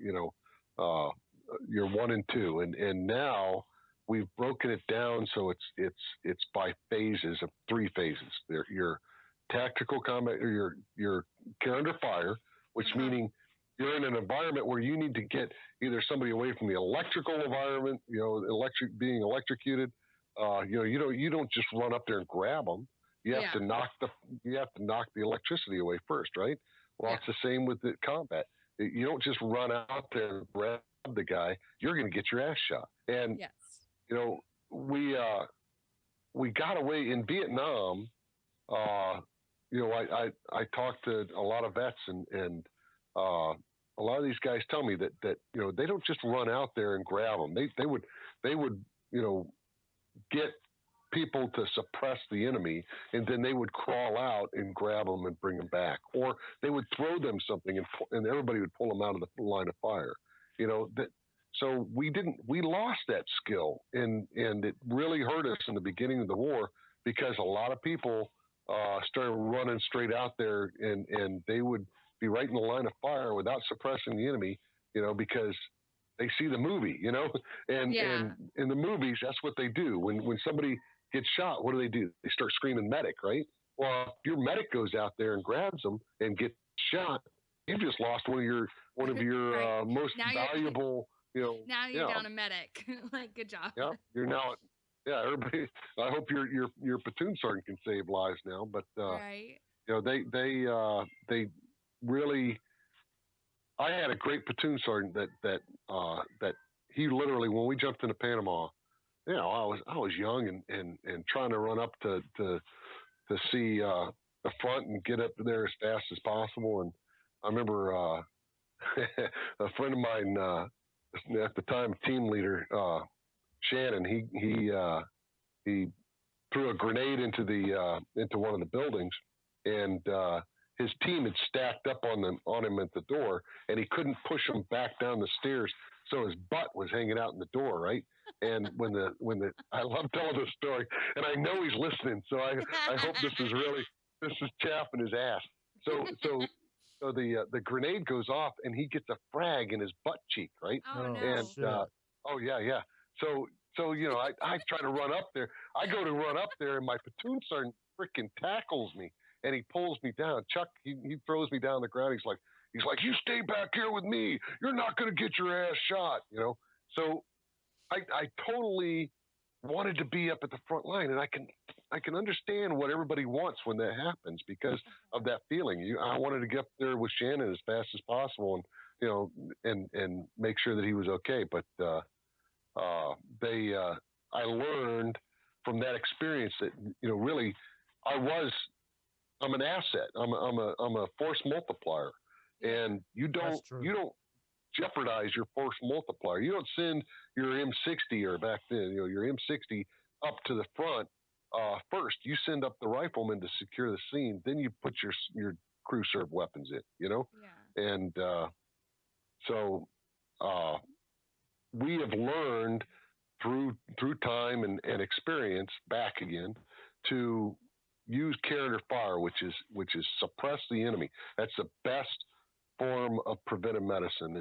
your 1 and 2, and now we've broken it down so it's by phases of 3 phases. Your tactical combat, or your care under fire, which meaning you're in an environment where you need to get either somebody away from the electrical environment, being electrocuted. You don't just run up there and grab them. You have to knock the electricity away first, right? Well, it's the same with the combat. You don't just run out there and grab the guy. You're going to get your ass shot. And we got away in Vietnam. I talked to a lot of vets, and a lot of these guys tell me that they don't just run out there and grab them. They would get people to suppress the enemy, and then they would crawl out and grab them and bring them back, or they would throw them something and everybody would pull them out of the line of fire. So we lost that skill, and it really hurt us in the beginning of the war, because a lot of people started running straight out there, and they would be right in the line of fire without suppressing the enemy, because they see the movie, and in the movies, that's what they do. When somebody gets shot, what do? They start screaming medic, right? Well, if your medic goes out there and grabs them and gets shot, you've just lost one of your right. Most valuable. Now you're down a medic. Like, good job. Yeah, you're now. Yeah, everybody. I hope your platoon sergeant can save lives now, but right. They really. I had a great platoon sergeant that he literally, when we jumped into Panama, I was young and trying to run up to see the front and get up there as fast as possible. And I remember a friend of mine at the time, team leader Shannon, he threw a grenade into one of the buildings, and his team had stacked up on him at the door, and he couldn't push him back down the stairs, so his butt was hanging out in the door, right? And when the I love telling this story, and I know he's listening, so I hope this is chaffing his ass. So the grenade goes off, and he gets a frag in his butt cheek, right? Oh, no. And yeah. So I try to run up there. I go to run up there, and my platoon sergeant freaking tackles me, and he pulls me down. Chuck, he throws me down the ground. He's like, you stay back here with me. You're not going to get your ass shot, So I totally wanted to be up at the front line, and I can understand what everybody wants when that happens because of that feeling. I wanted to get up there with Shannon as fast as possible, and and make sure that he was okay. But I learned from that experience that really I'm an asset. I'm a force multiplier, and you don't jeopardize your force multiplier. You don't send your M60 or back then, your M60 up to the front first. You send up the riflemen to secure the scene. Then you put your crew serve weapons in. Yeah. And so we have learned through time and experience back again to use care under fire, which is suppress the enemy. That's the best form of preventive medicine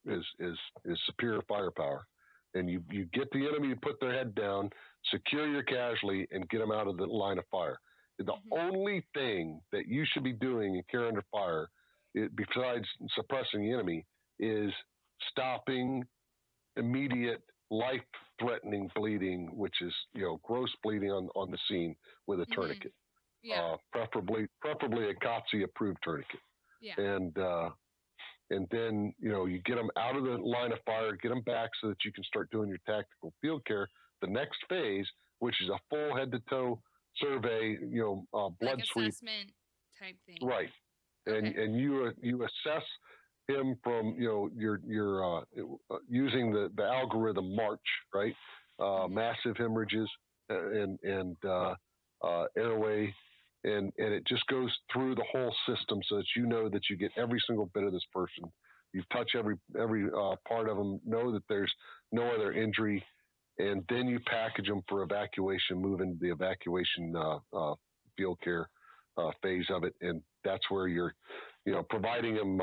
is superior firepower. And you get the enemy to put their head down, secure your casualty, and get them out of the line of fire. The only thing that you should be doing in care under fire, besides suppressing the enemy, is stopping immediate life-threatening bleeding, which is gross bleeding on the scene with a tourniquet. Yeah. Preferably a COTC-approved tourniquet. Yeah. And then you get them out of the line of fire, get them back so that you can start doing your tactical field care. The next phase, which is a full head-to-toe survey, blood sweep assessment type thing. Right. Okay. And you assess him from your using the algorithm March, right? Massive hemorrhages and airway, and it just goes through the whole system so that you know that you get every single bit of this person. You touch every part of them, know that there's no other injury, and then you package them for evacuation, move into the evacuation field care phase of it, and that's where you're providing them,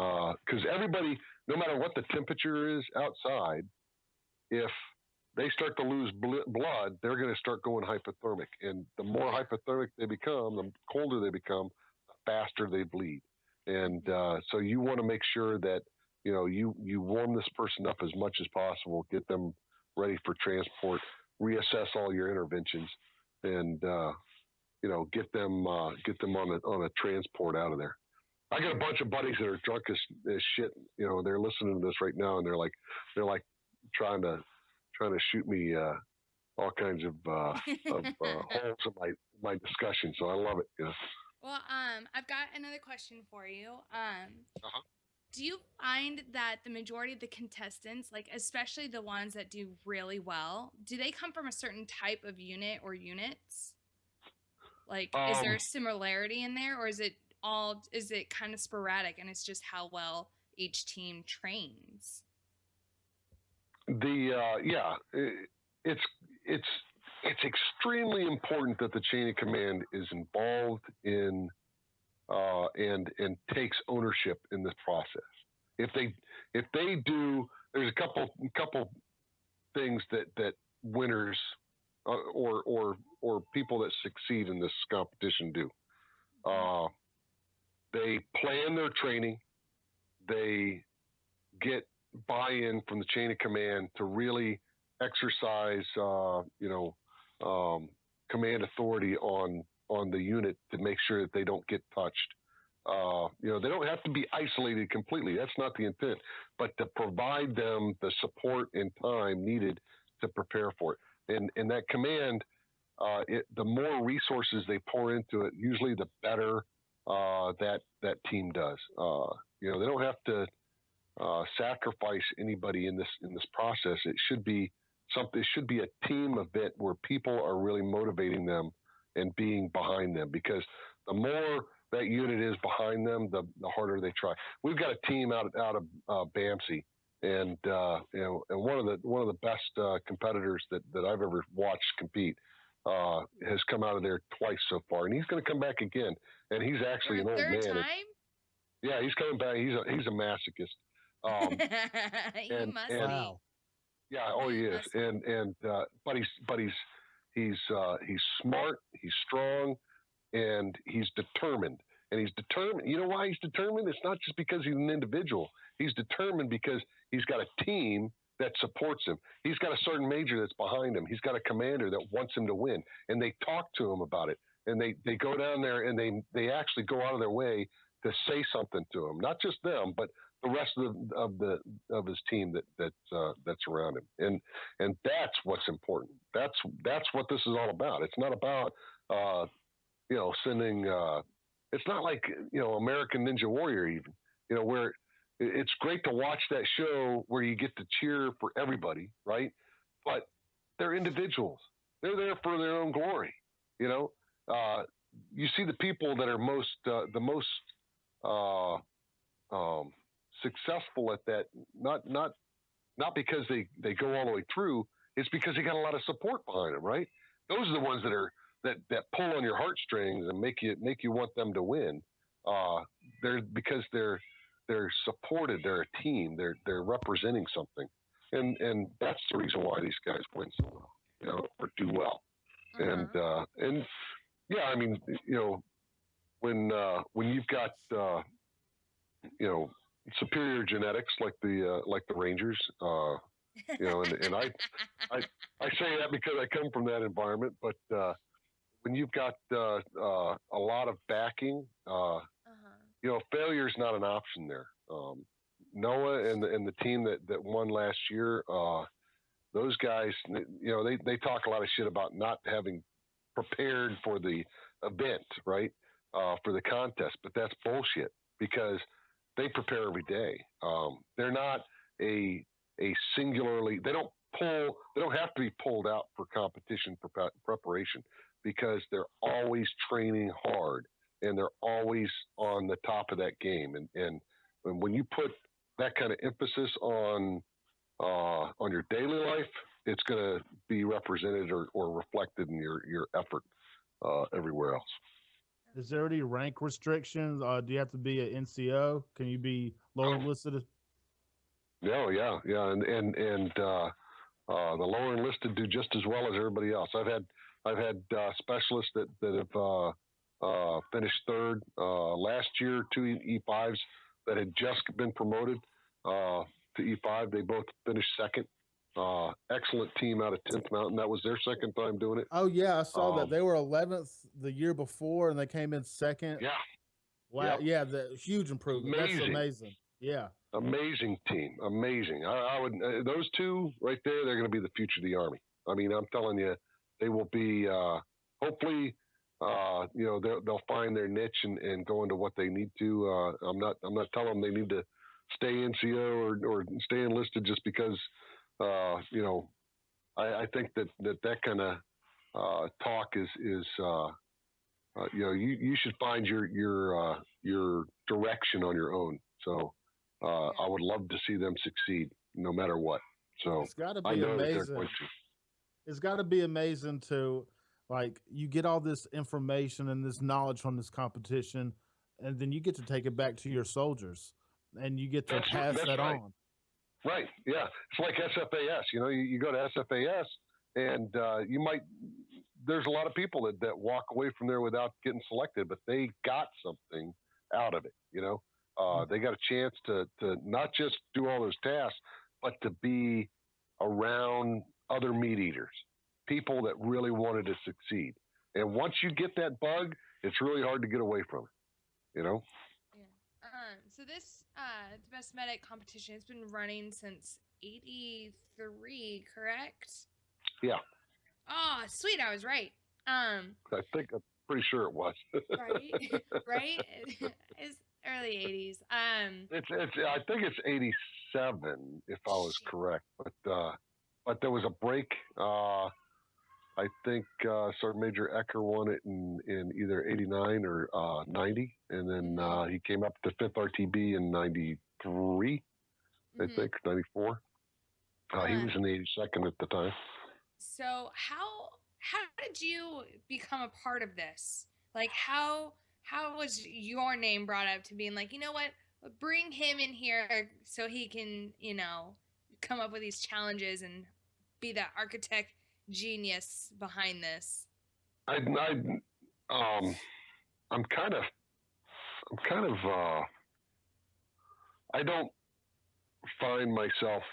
because everybody, no matter what the temperature is outside, if they start to lose blood, they're going to start going hypothermic. And the more hypothermic they become, the colder they become, the faster they bleed. And so you want to make sure that, you warm this person up as much as possible, get them ready for transport, reassess all your interventions, and, get them on a transport out of there. I got a bunch of buddies that are drunk as shit. They're listening to this right now, and they're like trying to shoot me all kinds of holes in my discussion. So I love it. You know? Well, I've got another question for you. Do you find that the majority of the contestants, like especially the ones that do really well, do they come from a certain type of unit or units? Like, is there a similarity in there, or is it kind of sporadic and it's just how well each team trains? It's extremely important that the chain of command is involved in and takes ownership in this process. If they do, there's a couple things that winners or people that succeed in this competition do. They plan their training. They get buy-in from the chain of command to really exercise, command authority on the unit to make sure that they don't get touched. They don't have to be isolated completely. That's not the intent, but to provide them the support and time needed to prepare for it. And that command, the more resources they pour into it, usually the better that team does. They don't have to sacrifice anybody in this process. It should be something. It should be a team event where people are really motivating them and being behind them, because the more that unit is behind them, the harder they try. We've got a team out of BAMC, and one of the best competitors that I've ever watched compete has come out of there twice so far, and he's going to come back again. And he's actually an old man. Time? Yeah, he's coming back. He's a masochist. He must be. Wow. Yeah, he is. But he's smart, he's strong, and he's determined. And he's determined. You know why he's determined? It's not just because he's an individual. He's determined because he's got a team that supports him. He's got a sergeant major that's behind him. He's got a commander that wants him to win. And they talk to him about it. And they go down there and they actually go out of their way to say something to him. Not just them, but the rest of his team that's around him. And that's what's important. That's what this is all about. It's not about sending it's not like American Ninja Warrior even, where it's great to watch that show where you get to cheer for everybody, right? But they're individuals. They're there for their own glory. You see the people that are the most successful at that, not because they go all the way through. It's because they got a lot of support behind them, right? Those are the ones that pull on your heartstrings and make you want them to win. Because they're supported. They're a team. They're representing something, and that's the reason why these guys win so well, or do well. Uh-huh. And yeah, I mean, when you've got superior genetics like the Rangers, and I say that because I come from that environment, but when you've got a lot of backing, failure is not an option there. Noah and the team that won last year, those guys, they talk a lot of shit about not having prepared for the event, right? For the contest, but that's bullshit, because they prepare every day. They're not a singularly, they don't have to be pulled out for competition preparation, because they're always training hard and they're always on the top of that game. And when you put that kind of emphasis on your daily life, it's going to be represented or reflected in your effort everywhere else. Is there any rank restrictions? Do you have to be an NCO? Can you be lower enlisted? No, yeah, and the lower enlisted do just as well as everybody else. I've had specialists that have finished third last year. 2 E5s that had just been promoted to E5. They both finished second. Excellent team out of 10th Mountain. That was their second time doing it. Oh yeah, I saw that. They were 11th the year before, and they came in second. Yeah. Wow. Yep. Yeah, the huge improvement. Amazing. That's amazing. Yeah. Amazing team. Amazing. I would those two right there. They're going to be the future of the Army. I mean, I'm telling you, they will be, hopefully, they'll find their niche and go into what they need to. I'm not telling them they need to stay NCO or stay enlisted just because, I think that kind of talk is you should find your direction on your own. So I would love to see them succeed no matter what. So it's got to be amazing. It's got to be amazing to, like, you get all this information and this knowledge from this competition, and then you get to take it back to your soldiers, and you get to pass that on. Right. Yeah. It's like SFAS. You go to SFAS, and there's a lot of people that walk away from there without getting selected, but they got something out of it. They got a chance to not just do all those tasks, but to be around other meat eaters, people that really wanted to succeed. And once you get that bug, it's really hard to get away from it, Yeah. So this Best Medic competition has been running since '83, correct? Yeah. Oh, sweet. I was right. I'm pretty sure it was. Right? Right? It's early 80s. I think it's 87 if I was correct, but there was a break. I think Sergeant Major Ecker won it in either 89 or 90, and then he came up to 5th RTB in 93, I think, 94. He was in the 82nd at the time. So how did you become a part of this? Like, how was your name brought up to being like, you know what, bring him in here so he can, come up with these challenges and be the architect genius behind this? I'm kind of I don't find myself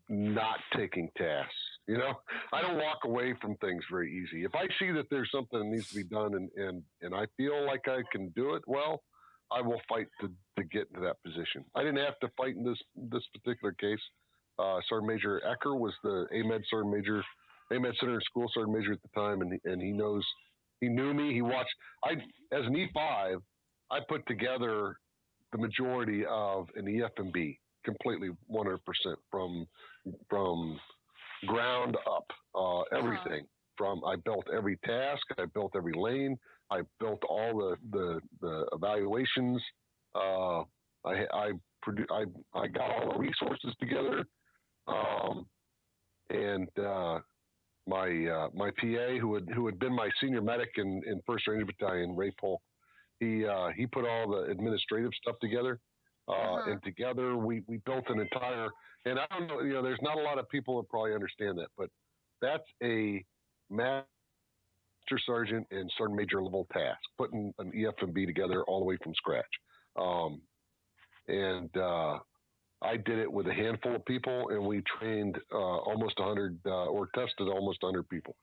not taking tasks. I don't walk away from things very easy. If I see that there's something that needs to be done and I feel like I can do it well, I will fight to get into that position. I didn't have to fight in this particular case. Sergeant Major Ecker was the AMED Sergeant Major, AMED Center School Sergeant Major at the time, and he knew me. He watched. As an E5, I put together the majority of an EFMB completely 100% from ground up, everything. I built every task, I built every lane, I built all the evaluations. I got all the resources together, and my PA who had been my senior medic in 1st Ranger Battalion, Ray Polk, he put all the administrative stuff together. And together we built an entire, and I don't know, there's not a lot of people that probably understand that, but that's a master sergeant and sergeant major level task, putting an EFMB together all the way from scratch. I did it with a handful of people, and we trained almost 100, or tested almost 100 people,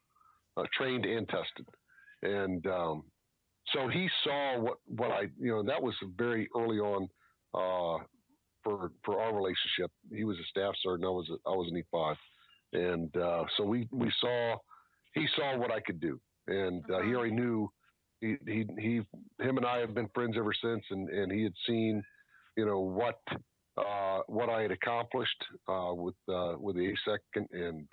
trained and tested. And so he saw what I, that was very early on. For our relationship, he was a staff sergeant, I was an E5, and so he saw what I could do, and he already knew. Him and I have been friends ever since, and he had seen, what I had accomplished with the ASEC and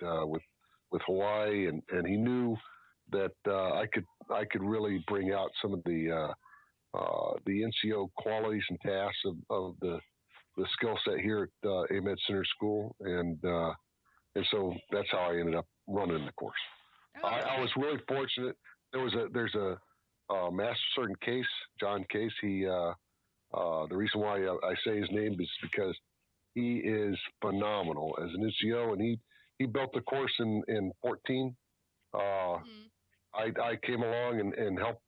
with Hawaii, and he knew that I could really bring out some of the NCO qualities and tasks of the skill set here at AMED Center School, and so that's how I ended up running the course. I was really fortunate. There's a Master Sergeant Case, John Case. He the reason why I say his name is because he is phenomenal as an NCO, and he built the course in 14. I came along and helped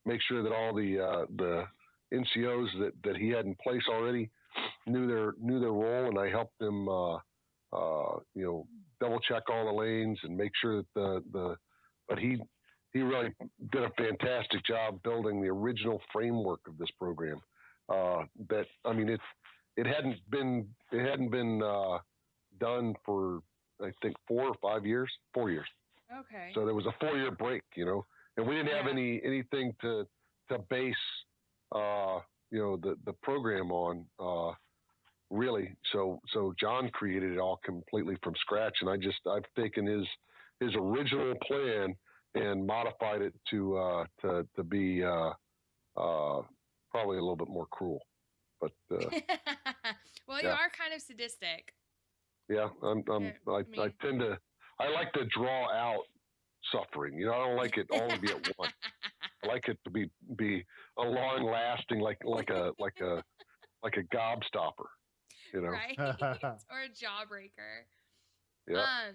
make sure that all the NCOs that he had in place already knew their role, and I helped them double check all the lanes and make sure that but he really did a fantastic job building the original framework of this program. It hadn't been done for I think 4 or 5 years, 4 years. Okay. So there was a 4-year break, and we didn't have anything to base, the program on, really. So John created it all completely from scratch, and I've taken his original plan and modified it to be probably a little bit more cruel, but well, you are kind of sadistic. Yeah, I like to draw out suffering. I don't like it all to be at once. I like it to be a long lasting, like a gobstopper, right? Or a jawbreaker. Yeah.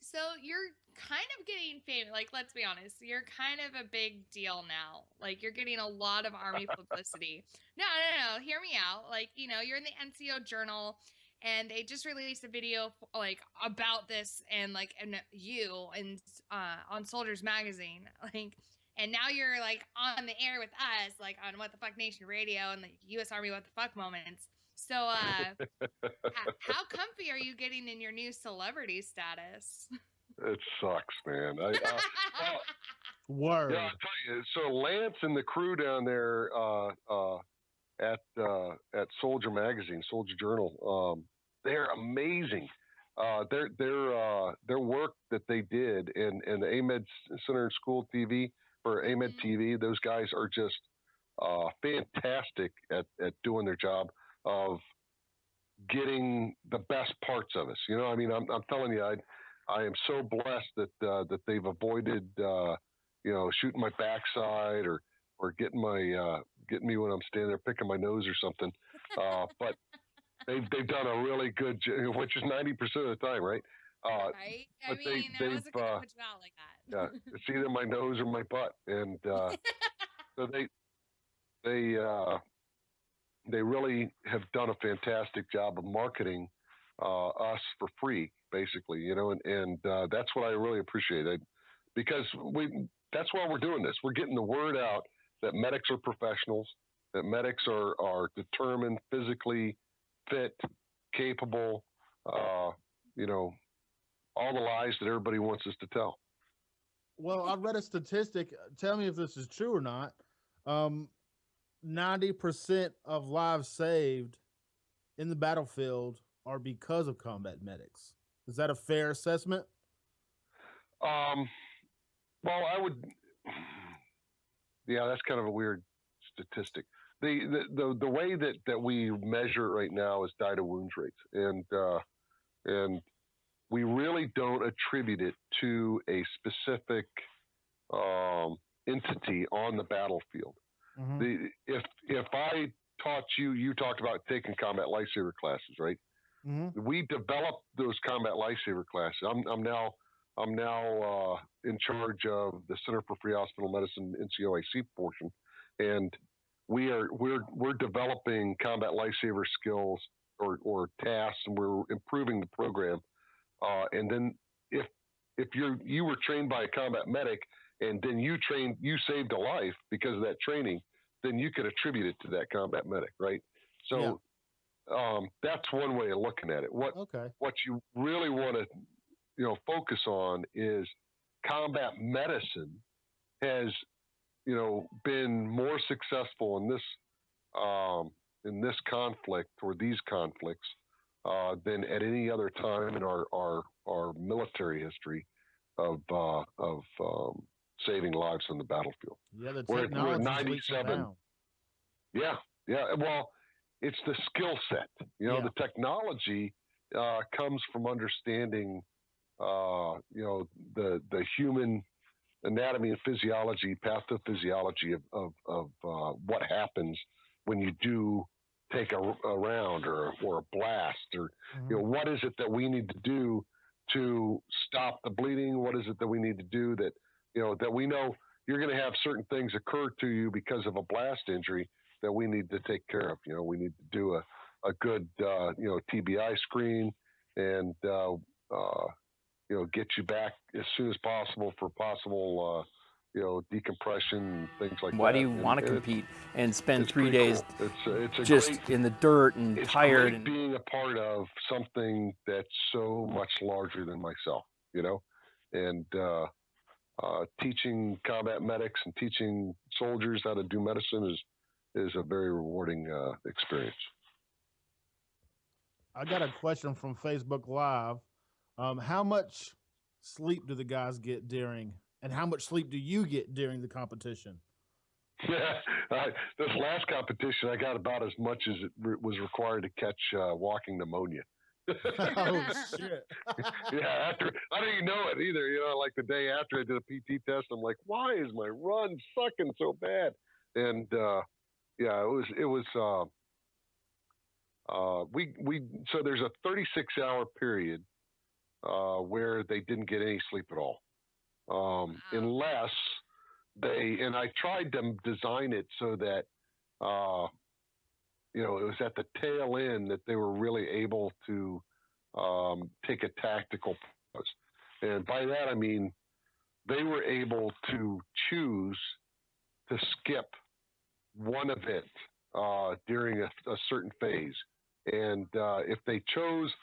So you're kind of getting famous. Like, let's be honest, you're kind of a big deal now. Like, you're getting a lot of Army publicity. No. Hear me out. Like, you're in the NCO Journal, and they just released a video like about this and you and on Soldiers Magazine, like, and now you're like on the air with us, like on What the Fuck Nation Radio and the U.S. Army What the Fuck moments. So, how comfy are you getting in your new celebrity status? It sucks, man. Word. Yeah, I'll tell you. So Lance and the crew down there at Soldier Magazine, Soldier Journal, they're amazing. Their work that they did and the AMED Center and School TV or AMED TV, those guys are just fantastic at doing their job of getting the best parts of us. I mean, I'm telling you, I am so blessed that they've avoided shooting my backside or getting me when I'm standing there picking my nose or something. But they've done a really good job, which is 90% of the time, right? Right. I mean, I wasn't going to put you out like that. Yeah, it's either my nose or my butt, and so they really have done a fantastic job of marketing us for free, basically, and that's what I really appreciate. Because that's why we're doing this. We're getting the word out that medics are professionals, that medics are determined, physically fit, capable, all the lies that everybody wants us to tell. Well, I read a statistic. Tell me if this is true or not. 90% of lives saved in the battlefield are because of combat medics. Is that a fair assessment? Well, I would. Yeah, that's kind of a weird statistic. The way that we measure it right now is die to wounds rates, and we really don't attribute it to a specific entity on the battlefield. Mm-hmm. If I taught you talked about taking combat lifesaver classes, right? Mm-hmm. We developed those combat lifesaver classes. I'm now in charge of the Center for Free Hospital Medicine NCOIC portion, and we're developing combat lifesaver skills or tasks, and we're improving the program. And then if you were trained by a combat medic, and then you saved a life because of that training, then you could attribute it to that combat medic, right? So that's one way of looking at it. What you really want to focus on is combat medicine has been more successful in this conflict or these conflicts than at any other time in our military history of saving lives on the battlefield. Yeah, the technology we're 97. Yeah. Well, it's the skill set. The technology comes from understanding, the human anatomy and physiology, pathophysiology of what happens when you do take a round or a blast, or what is it that we need to do to stop the bleeding? What is it that we need to do that we know you're going to have certain things occur to you because of a blast injury that we need to take care of. We need to do a good TBI screen and get you back as soon as possible for possible decompression and things like that. Why do you want to compete and spend 3 days cool. It's just in the dirt and tired? It's great being a part of something that's so much larger than myself, and teaching combat medics and teaching soldiers how to do medicine is a very rewarding experience. I got a question from Facebook Live. How much sleep do the guys get during, and how much sleep do you get during the competition? This last competition, I got about as much as it was required to catch walking pneumonia. Oh, shit. Yeah, I didn't even know it either. Like the day after I did a PT test, I'm like, why is my run sucking so bad? And it was so there's a 36-hour period where they didn't get any sleep at all, unless and I tried to design it so that it was at the tail end that they were really able to take a tactical pause. And by that, I mean, they were able to choose to skip one event during a certain phase. And if they chose,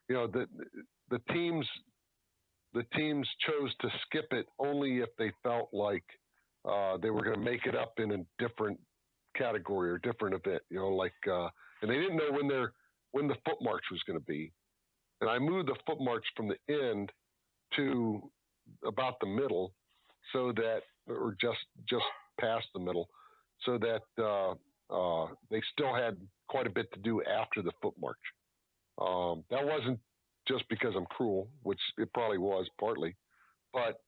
the teams chose to skip it only if they felt like they were going to make it up in a different category or different event, and they didn't know when the foot march was going to be. And I moved the foot march from the end to about the middle, or just past the middle, so that they still had quite a bit to do after the foot march. That wasn't just because I'm cruel, which it probably was partly, but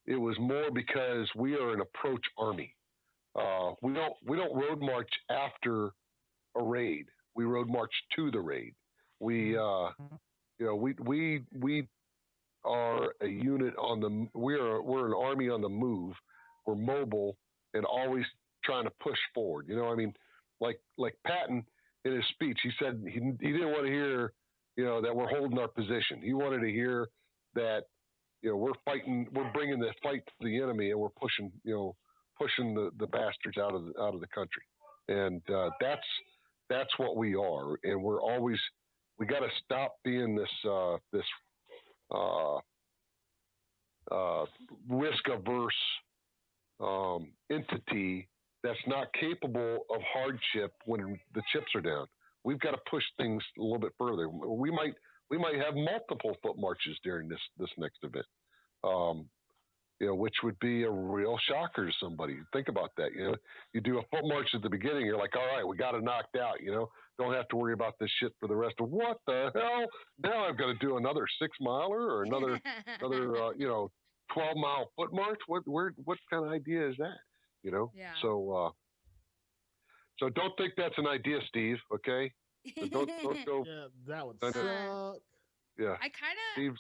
it was more because we are an approach army. We don't road march after a raid. We road march to the raid. We are a unit we're an army on the move. We're mobile and always trying to push forward. Like Patton in his speech, he said he didn't want to hear, that we're holding our position. He wanted to hear that, we're fighting, we're bringing the fight to the enemy, and we're pushing the bastards out of the country. And that's what we are. And we got to stop being this risk averse entity that's not capable of hardship when the chips are down. We've got to push things a little bit further. We might have multiple foot marches during this next event, which would be a real shocker to somebody. Think about that. You do a foot march at the beginning, you're like, all right, we got it knocked out. Don't have to worry about this shit for the rest of what the hell. Now I've got to do another 6-miler or another 12-mile foot march. What kind of idea is that? Yeah. So don't think that's an idea, Steve. Okay. So don't go. Yeah, that would suck. Yeah. I kind of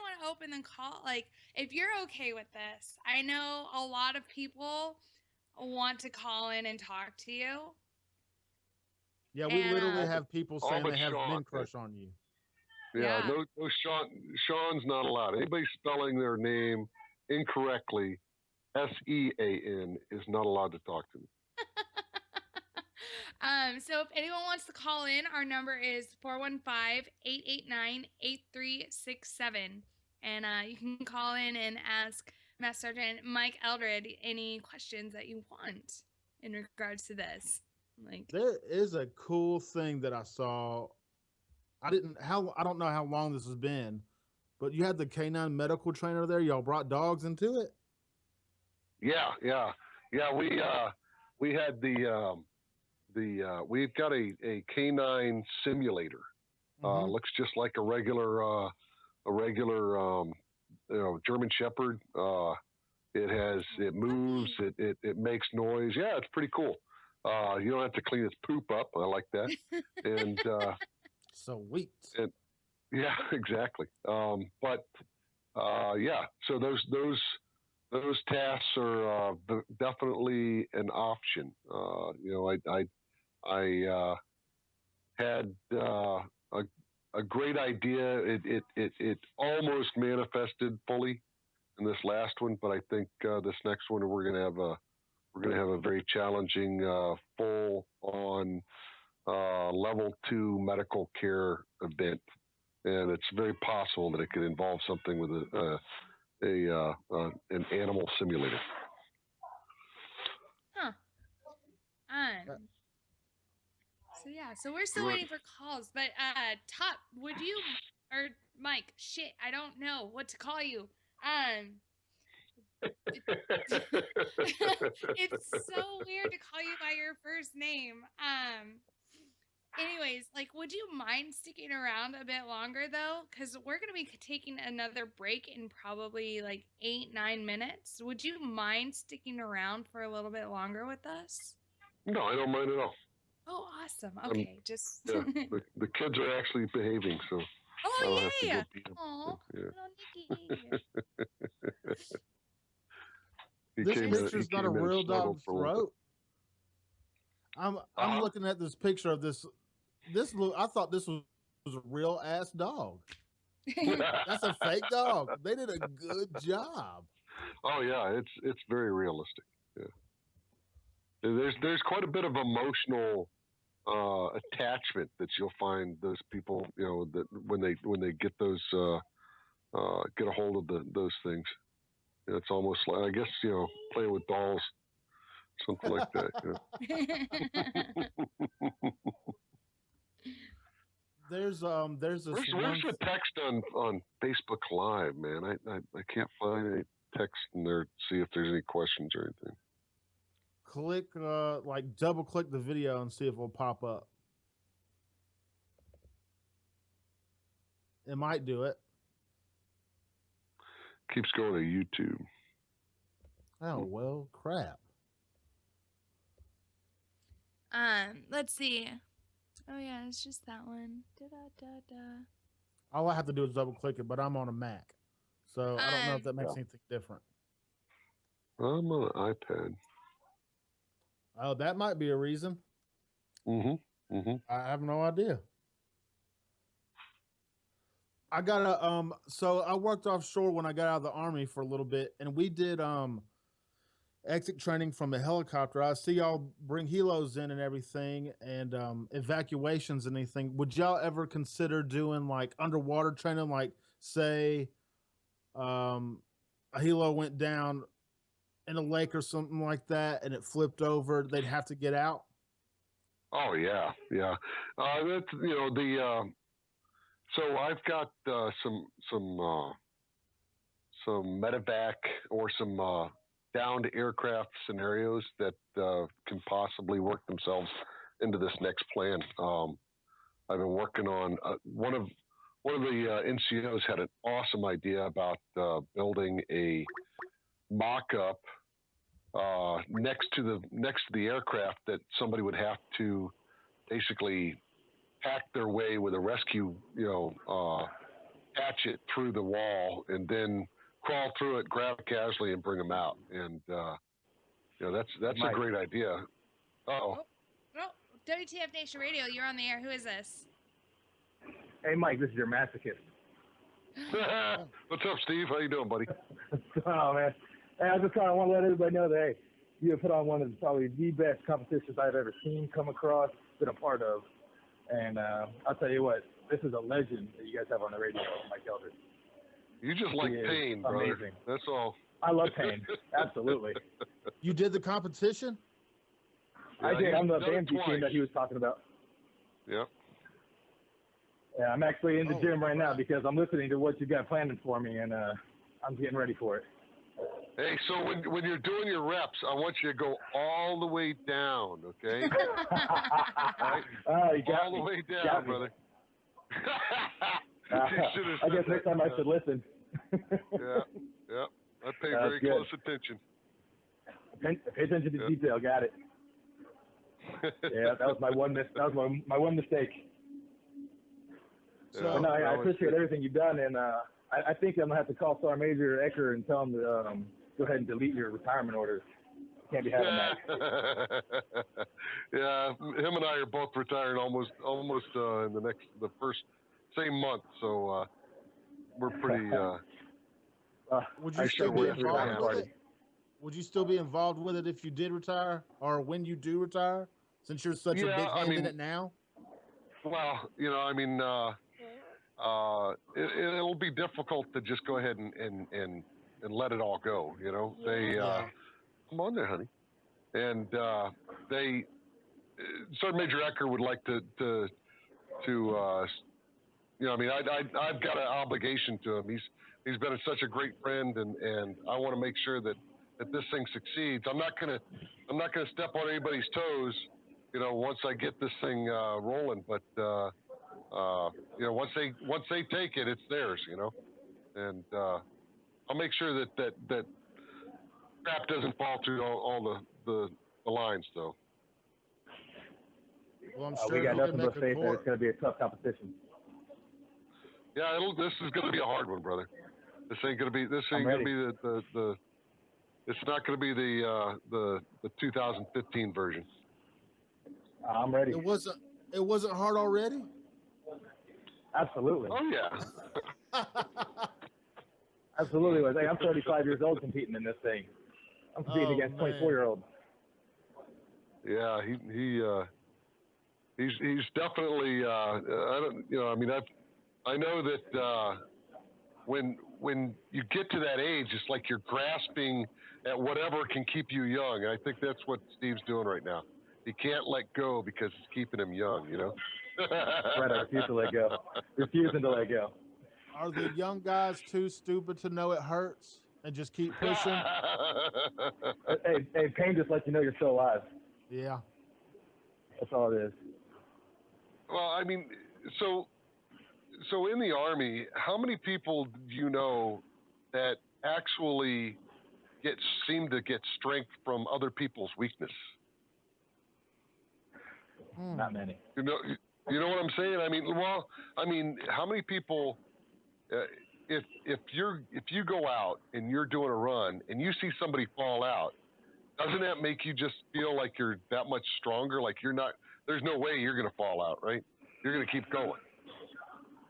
want to open the call. Like, if you're okay with this, I know a lot of people want to call in and talk to you. Yeah, we literally have people saying they have men crush on you. Yeah. No, Sean's not allowed. Anybody spelling their name incorrectly, SEAN, is not allowed to talk to me. So if anyone wants to call in, our number is 415-889-8367. And you can call in and ask Master Sergeant Mike Eldred any questions that you want in regards to this. There is a cool thing that I saw. I don't know how long this has been, but you had the canine medical trainer there. Y'all brought dogs into it? Yeah. We had we've got a canine simulator. Looks just like a regular German Shepherd. It moves, it makes noise. Yeah, it's pretty cool. You don't have to clean its poop up. I like that. And sweet. And yeah, exactly. But so those tasks are definitely an option. I had a great idea. It almost manifested fully in this last one, but I think this next one we're going to have a very challenging full on level 2 medical care event, and it's very possible that it could involve something with an animal simulator. Huh. So we're still waiting for calls, but Top, would you, or Mike, shit, I don't know what to call you. It's so weird to call you by your first name. Anyways, like, would you mind sticking around a bit longer though? Because we're gonna be taking another break in probably like 8-9 minutes. Would you mind sticking around for a little bit longer with us? No, I don't mind at all. Oh, awesome. Okay, just. Yeah, the kids are actually behaving, so. Oh, yay! Oh, little Nicky. This picture's not a real dog's throat. I'm looking at this picture of this. I thought this was a real ass dog. That's a fake dog. They did a good job. Oh yeah, it's very realistic. Yeah, there's quite a bit of emotional attachment that you'll find those people, that when they get those get a hold of those things. It's almost like, I guess, playing with dolls, something like that. There's this. Where's the text on Facebook Live, man? I can't find any text in there to see if there's any questions or anything. Click double click the video and see if it'll pop up. It might do it. Keeps going to YouTube. Oh well, crap. Let's see. Oh yeah, it's just that one. All I have to do is double click it, but I'm on a Mac, so I don't know if that makes anything different. I'm on an iPad. Oh, that might be a reason. I have no idea. I got so I worked offshore when I got out of the Army for a little bit, and we did exit training from a helicopter. I see y'all bring helos in and everything, and evacuations and anything. Would y'all ever consider doing like underwater training, like say a helo went down in a lake or something like that and it flipped over, they'd have to get out? Oh yeah. That's so I've got some medevac or some downed aircraft scenarios that can possibly work themselves into this next plan. I've been working on one of the NCOs had an awesome idea about building a mock-up next to the aircraft that somebody would have to basically hack their way with a rescue, hatchet through the wall and then crawl through it, grab a casualty, and bring them out. And that's Mike. A great idea. Oh, WTF Nation Radio, you're on the air. Who is this? Hey, Mike, this is your masochist. What's up, Steve? How you doing, buddy? Oh, man. Hey, I just kind of want to let everybody know that, hey, you have put on one of probably the best competitions I've ever seen, come across, been a part of. And I'll tell you what, this is a legend that you guys have on the radio, Mike Eldred. You just like pain, brother. Amazing. That's all. I love pain. Absolutely. You did the competition? Yeah, I did. I'm the band team that he was talking about. Yep. Yeah, I'm actually in the gym right now because I'm listening to what you got planned for me, and I'm getting ready for it. Hey, so when you're doing your reps, I want you to go all the way down, okay? Right? You got all me. the way down, Got me. brother. I guess next time I should listen. Yeah. I pay very good. close attention. Pay attention to detail. Got it. Yeah, that was my one my one mistake. So no, I appreciate everything you've done, and I think I'm gonna have to call Sergeant Major Ecker and tell him to go ahead and delete your retirement orders. Can't be having that. Yeah, him and I are both retiring almost in the first same month, so we're pretty. Would you I still sure be would. involved with it? Would you still be involved with it if you did retire, or when you do retire, since you're such a big hand in it now? Well, it'll be difficult to just go ahead and let it all go. Come on there, honey. And Sergeant Major Ecker would like to I've got an obligation to him. He's been such a great friend, and I want to make sure that this thing succeeds. I'm not gonna step on anybody's toes, once I get this thing rolling. But once they take it, it's theirs, and I'll make sure that crap doesn't fall through all the lines, though. Well, I'm sure we got nothing but faith that it's going to be a tough competition. Yeah, this is going to be a hard one, brother. This ain't going to be the it's not going to be the 2015 version. I'm ready. It wasn't hard already? Absolutely. Oh yeah. Absolutely. Hey, I'm 35 years old competing in this thing. I'm competing against 24-year-olds. Yeah, he's definitely I know that when you get to that age, it's like you're grasping at whatever can keep you young. And I think that's what Steve's doing right now. He can't let go because it's keeping him young, Right, I refuse to let go. Refusing to let go. Are the young guys too stupid to know it hurts and just keep pushing? hey, pain just lets you know you're still alive. Yeah. That's all it is. Well, so in the Army, how many people do you know that actually seem to get strength from other people's weakness? Not many. You know what I'm saying? How many people? If you go out and you're doing a run and you see somebody fall out, doesn't that make you just feel like you're that much stronger? Like there's no way you're going to fall out, right? You're going to keep going.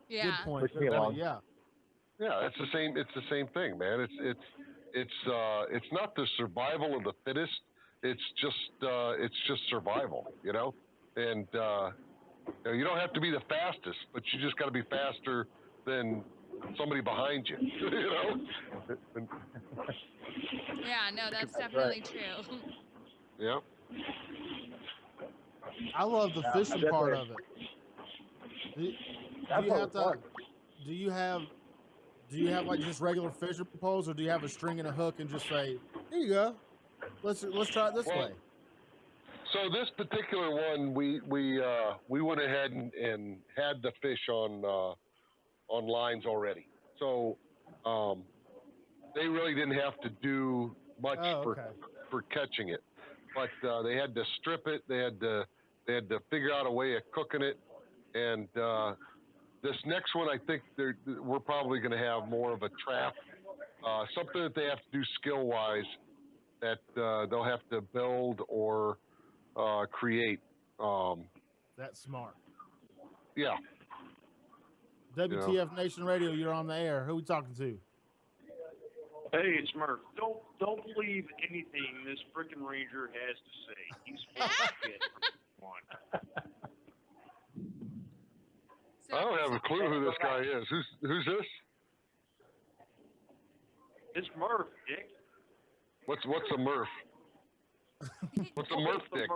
Yeah. Good point. Yeah. Yeah, it's the same thing, man. It's not the survival of the fittest. It's just survival, And you don't have to be the fastest, but you just got to be faster than somebody behind you, Yeah, no, that's definitely true. Yeah. I love the fishing part of it. Do you have like just regular fishing poles, or do you have a string and a hook and just say, "Here you go, let's try it this way"? So this particular one, we went ahead and had the fish on lines already. So they really didn't have to do much for catching it, but they had to strip it. They had to figure out a way of cooking it, and this next one, I think we're probably going to have more of a trap, something that they have to do skill-wise, that they'll have to build or create. That's smart. Yeah. WTF Nation Radio, you're on the air. Who are we talking to? Hey, it's Murph. Don't believe anything this freaking Ranger has to say. He's fucking one. I don't have a clue who this guy is. Who's this? It's Murph, Dick. What's a Murph? What's a Murph dick?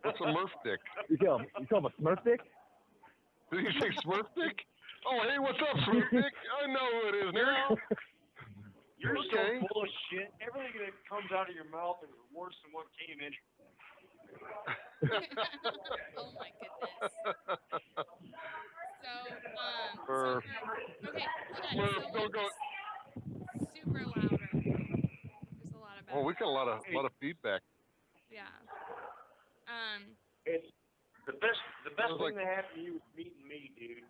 What's a Murph dick? You call him a Smurf dick? Did you say Smurf dick? Oh, hey, what's up, Smurf dick? I know who it is now. You're so full of shit. Everything that comes out of your mouth is worse than what came in. Oh my goodness. Okay, hold on. Super louder. There's a lot of. Oh, we got a lot of feedback. Yeah. It's the best thing that happened to you was beating me, dude.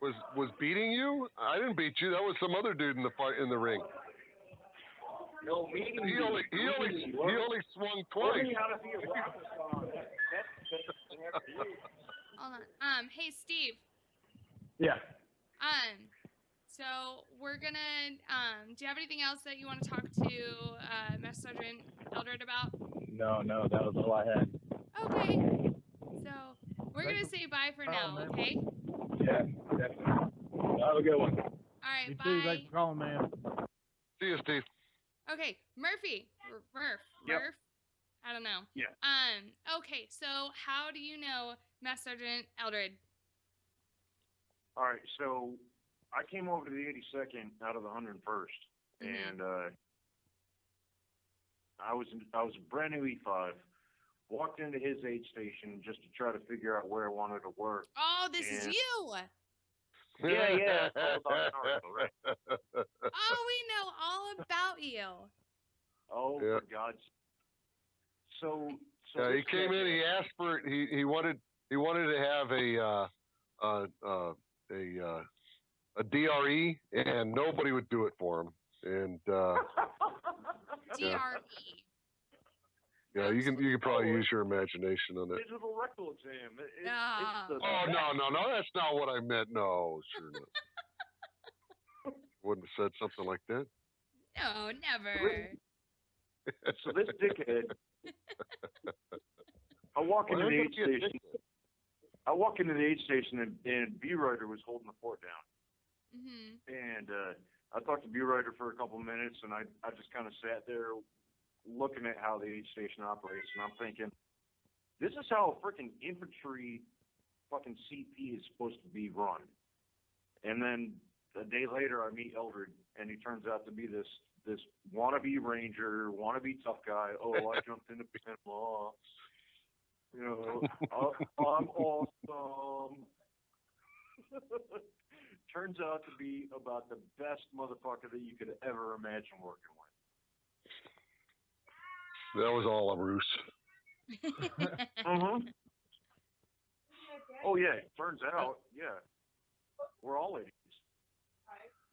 Was beating you? I didn't beat you. That was some other dude in the ring. No, meeting he only swung twice. Hold on. Hey, Steve. Yeah. So we're gonna. Do you have anything else that you want to talk to Master Sergeant Eldred about? No, that was all I had. Okay. So we're gonna say bye for now. Okay. Yeah, definitely. Have a good one. All right. You Bye. too. Thanks for calling, man. See you, Steve. Okay, Murphy. Murph. Yep. Murph. I don't know. Yeah. Okay, so how do you know Master Sergeant Eldred? All right, so I came over to the 82nd out of the 101st, and I was a brand new E5. Walked into his aid station just to try to figure out where I wanted to work. Oh, this is you. Yeah. It's all about Naruto, right? Oh, we know all about you. Oh, Yeah. for God's. So he came in. He asked for. He wanted to have a DRE, and nobody would do it for him. And DRE. yeah, you can probably use your imagination on it. Digital rectal exam. No, that's not what I meant. No, sure not. Wouldn't have said something like that. No, never. So this dickhead. I walk into the aid station. And B-Rider was holding the fort down. Mm-hmm. And I talked to B-Rider for a couple minutes, and I just kind of sat there looking at how the aid station operates, and I'm thinking, this is how a freaking infantry fucking CP is supposed to be run. And then a day later, I meet Eldred, and he turns out to be this wannabe ranger, wannabe tough guy. Oh, I jumped into law. You know, I'm awesome. Turns out to be about the best motherfucker that you could ever imagine working with. That was all a ruse. Mm-hmm. Oh yeah, turns out, yeah, we're all idiots.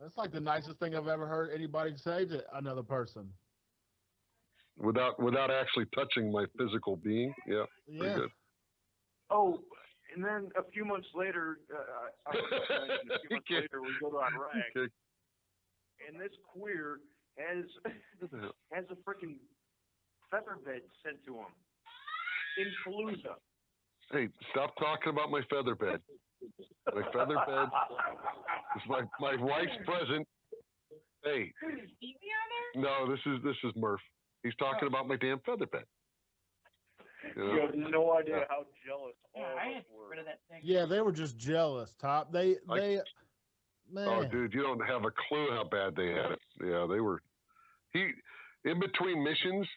That's like the nicest thing I've ever heard anybody say to another person. Without actually touching my physical being, yeah. Pretty good. Oh, and then a few months later, we go to Iraq, and this queer has a freaking feather bed sent to him in Fallujah. Hey, stop talking about my feather bed. My feather bed is my wife's present. Hey, no, this is Murph. He's talking about my damn feather bed. You have no idea how jealous all of us were. Yeah, they were just jealous, Top. Man. Oh, dude, you don't have a clue how bad they had it. Yeah, they were. In between missions,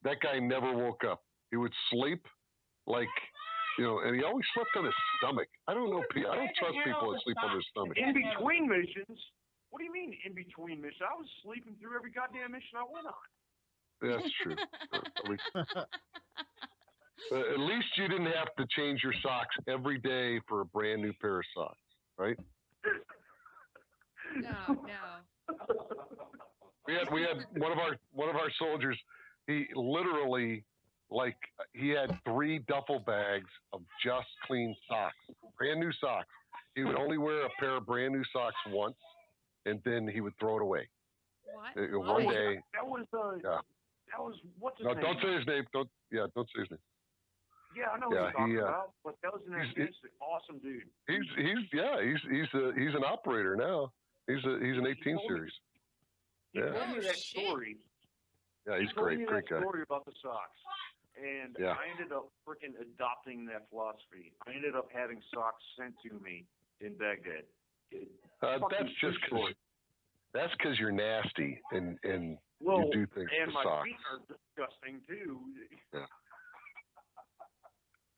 that guy never woke up. He would sleep like, and he always slept on his stomach. I don't know. I don't trust people that sleep on their stomach. In between missions? What do you mean in between missions? I was sleeping through every goddamn mission I went on. That's true. At least you didn't have to change your socks every day for a brand new pair of socks, right? No. We had one of our soldiers. He literally, he had 3 duffel bags of just clean socks, brand new socks. He would only wear a pair of brand new socks once, and then he would throw it away. What? One day. That was what's his No, name? don't say his name. Don't say his name. Yeah, I know what you're talking about, but that was an awesome dude. He's an operator now. He's an 18 series. He told me that story. Yeah, he's great. He told me Great that guy. story about the socks. And Yeah. I ended up freaking adopting that philosophy. I ended up having socks sent to me in Baghdad. That's because you're nasty and you do things and with my socks. feet are disgusting too. Yeah.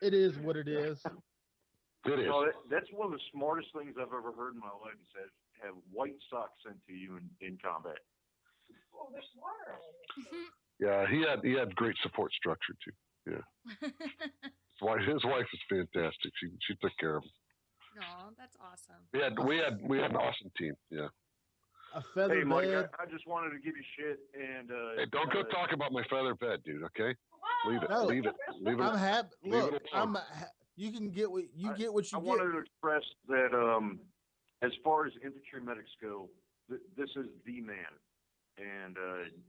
It is what it is. It is. No, that's one of the smartest things I've ever heard in my life is have white socks sent to you in combat. Oh, there's water in it. Yeah, he had great support structure too. Yeah. His wife is fantastic. She took care of him. No, that's awesome. We had an awesome team. Yeah. A feather Hey, Mike, bed. I just wanted to give you shit and. Hey, don't go talk about my feather bed, dude. Okay. Leave it. No, Leave it. Leave it. I'm happy. Leave Look, it alone. you can get what you I get. wanted to express that as far as infantry medics go, this is the man, and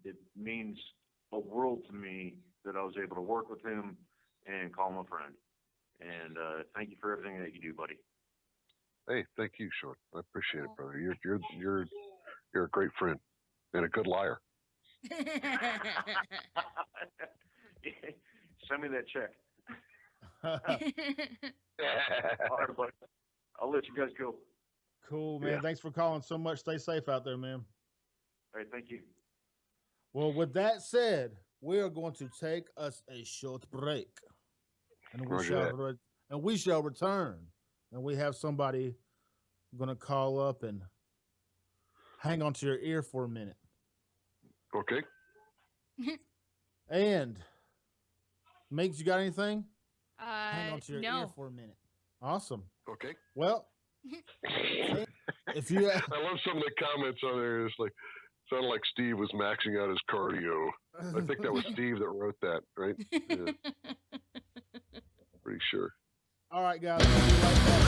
it means a world to me that I was able to work with him and call him a friend. And thank you for everything that you do, buddy. Hey, thank you, Sean. I appreciate it, brother. You're a great friend and a good liar. Send me that check. All right, buddy. I'll let you guys go. Cool, man. Yeah. Thanks for calling so much. Stay safe out there, man. All right, thank you. Well, with that said, we are going to take us a short break, and we shall return. And we have somebody going to call up and hang on to your ear for a minute. Okay. And Meeks, you got anything? Hang on to your no. ear for a minute. Awesome. Okay. Well, if you, I love some of the comments on there. It's like sounded like Steve was maxing out his cardio. I think that was Steve that wrote that, right? Yeah. Pretty sure. All right, guys. We'll be right back.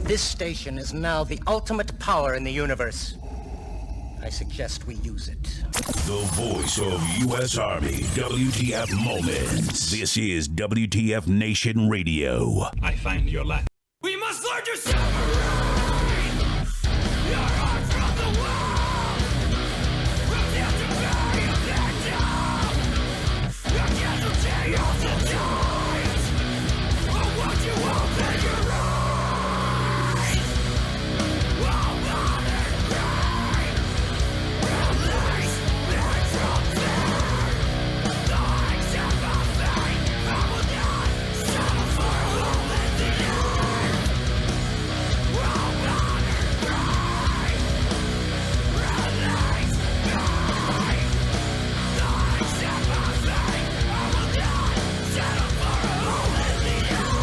This station is now the ultimate power in the universe. I suggest we use it. The voice of U.S. Army, WTF Moments. This is WTF Nation Radio. I find your lack. We must learn to separate your heart from the world. Refuse to bury a victim. Your casualty of the times. Or what you open your eyes. Oh, modern crime. Release me from fear. The heights of my fate. I will not settle for a hole in the earth. Oh, modern crime. Release me. The heights of my fate. I will not settle for a hole in the earth.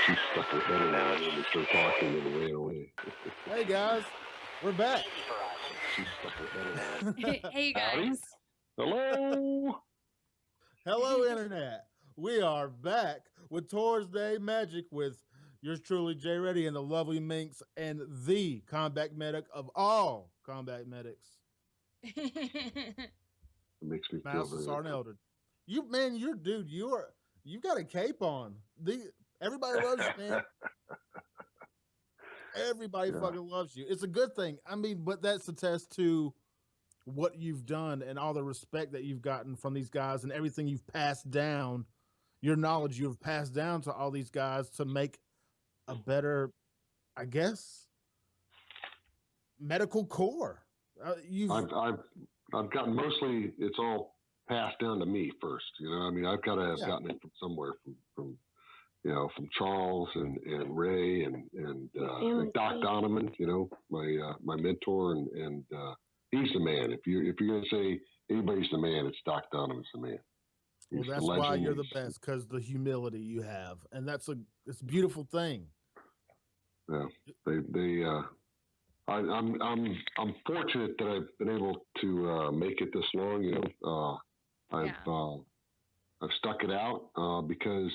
She stuck her head around and we started talking and ran away. Hey guys, we're back. She stuck her head around. Hey guys. Hello. Hello, Internet. We are back with Tyrsday Magick with yours truly, Jay Reddy, and the lovely Minx, and the combat medic of all combat medics. It makes me feel Master very Sergeant Eldred. You got a cape on. Everybody loves you, man. Everybody fucking loves you. It's a good thing. I mean, but that's a test to what you've done and all the respect that you've gotten from these guys and everything you've passed down, your knowledge you've passed down to all these guys to make a better, I guess, medical corps. I've gotten mostly, it's all passed down to me first. You know, I mean, I've got to have gotten it from somewhere, from from Charles and Ray and Doc Donovan. You know, my mentor, and he's the man. If you're gonna say anybody's the man, it's Doc Donovan's the man. Well, that's why you're the best, because the humility you have, and it's a beautiful thing. Yeah, I'm fortunate that I've been able to make it this long. You know, I've stuck it out because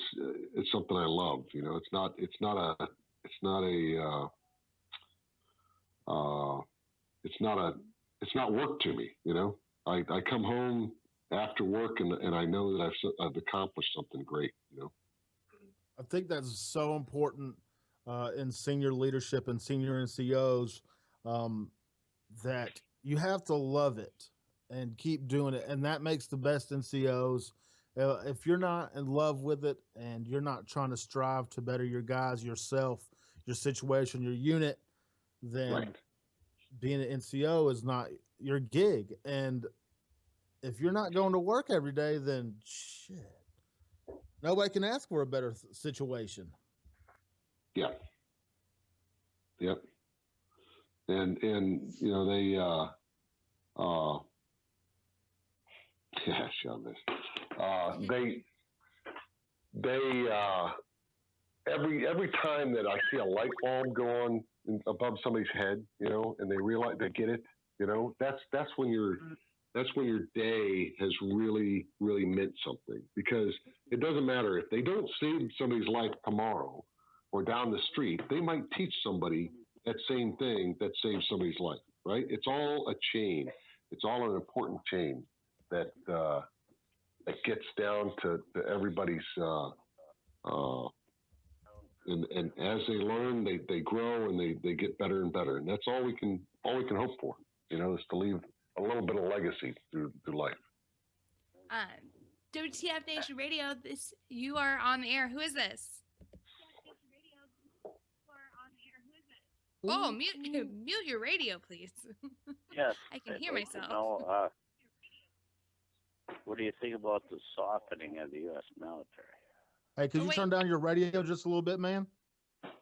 it's something I love. You know, it's not work to me. You know, I come home after work and I know that I've accomplished something great. You know, I think that's so important in senior leadership and senior NCOs, that you have to love it and keep doing it, and that makes the best NCOs. If you're not in love with it and you're not trying to strive to better your guys, yourself, your situation, your unit, then being an NCO is not your gig. And if you're not going to work every day, then shit, nobody can ask for a better situation. Yeah. Yep. And you know, they yeah, shove this. Every time that I see a light bulb go on above somebody's head, you know, and they realize they get it, you know, that's when your day has really meant something, because it doesn't matter if they don't save somebody's life tomorrow or down the street, they might teach somebody that same thing that saves somebody's life, right? It's all a chain. It's all an important chain that gets down to everybody's, and as they learn, they grow and they get better and better. And that's all we can hope for, you know, is to leave a little bit of legacy through life. WTF Nation Radio, you are on the air. Who is this? Oh, mute your radio, please. Yes. I can hear I'd like myself. to know, what do you think about the softening of the U.S. military? Hey, could you turn down your radio just a little bit, man?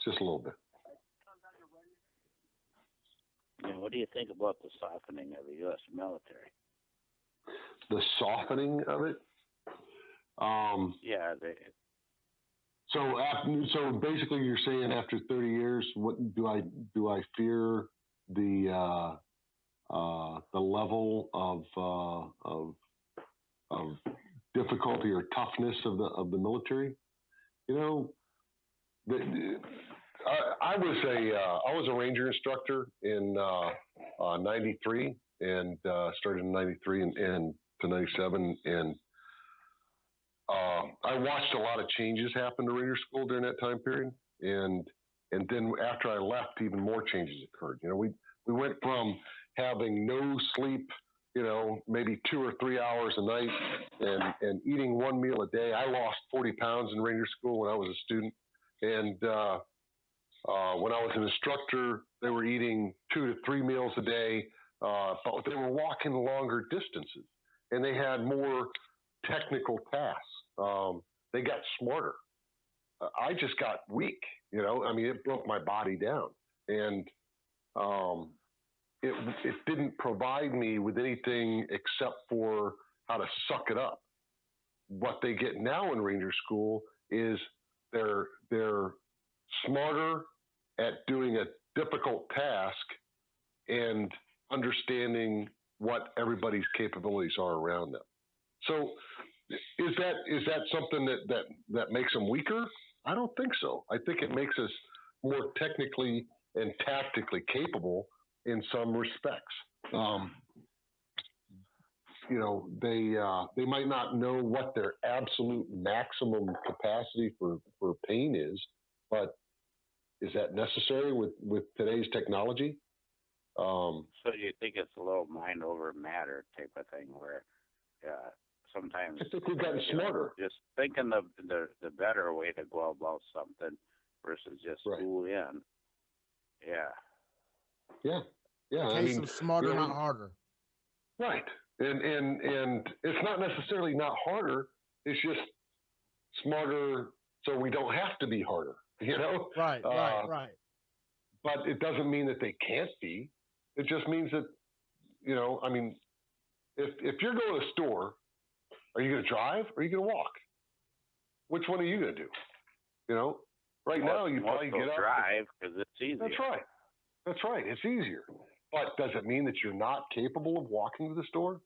Just a little bit. Yeah, what do you think about the softening of the U.S. military? The softening of it? Yeah. So basically, you're saying after 30 years, what do I fear the level of difficulty or toughness of the military? You know, I was a Ranger instructor in '93 and started in '93 and to '97, and I watched a lot of changes happen to Ranger School during that time period, and then after I left, even more changes occurred. You know, we went from having no sleep, you know, maybe 2 or 3 hours a night, and eating one meal a day. I lost 40 pounds in Ranger School when I was a student, and when I was an instructor, they were eating 2 to 3 meals a day, but they were walking longer distances, and they had more technical tasks. They got smarter. I just got weak, you know. I mean, it broke my body down, and it didn't provide me with anything except for how to suck it up. What they get now in Ranger School is they're smarter at doing a difficult task and understanding what everybody's capabilities are around them. So is that something that makes them weaker? I don't think so. I think it makes us more technically and tactically capable in some respects. You know, they might not know what their absolute maximum capacity for pain is, but is that necessary with today's technology? So you think it's a little mind over matter type of thing, where sometimes I think we've gotten smarter. Just thinking the better way to go about something versus just school in. Yeah. Yeah. Yeah. In case of smarter, not harder. Right. And it's not necessarily not harder. It's just smarter, so we don't have to be harder. You know. Right. But it doesn't mean that they can't be. It just means that, you know, I mean, if you're going to a store, are you going to drive or are you going to walk? Which one are you going to do? You know, right now you probably get up. Drive because it's easier. That's right. It's easier. But does it mean that you're not capable of walking to the store?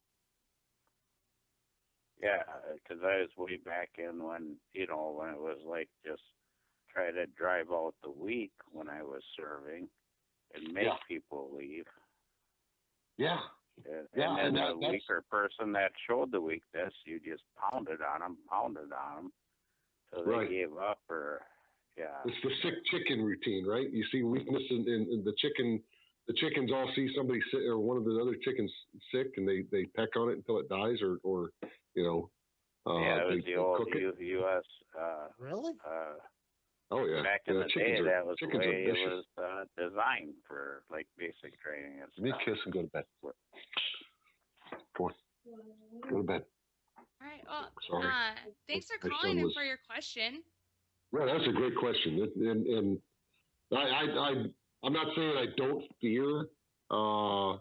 Yeah, because I was way back in when it was like just try to drive out the weak when I was serving and make people leave. Yeah. And then the weaker person that showed the weakness, you just pounded on them till they gave up, or Yeah. It's the sick chicken routine, right? You see weakness in the chicken. The chickens all see somebody sick, or one of the other chickens sick, and they peck on it until it dies, or you know. Yeah, it was they the old cook it. U.S. Really? Oh yeah. Back in the day, that was the chickens way are it vicious. was designed for like basic training and Give me a stuff. kiss and go to bed. Come on, go to bed. All right. Well, Sorry. thanks for My calling son in was- for your question. Well, that's a great question, and I'm not saying I don't fear our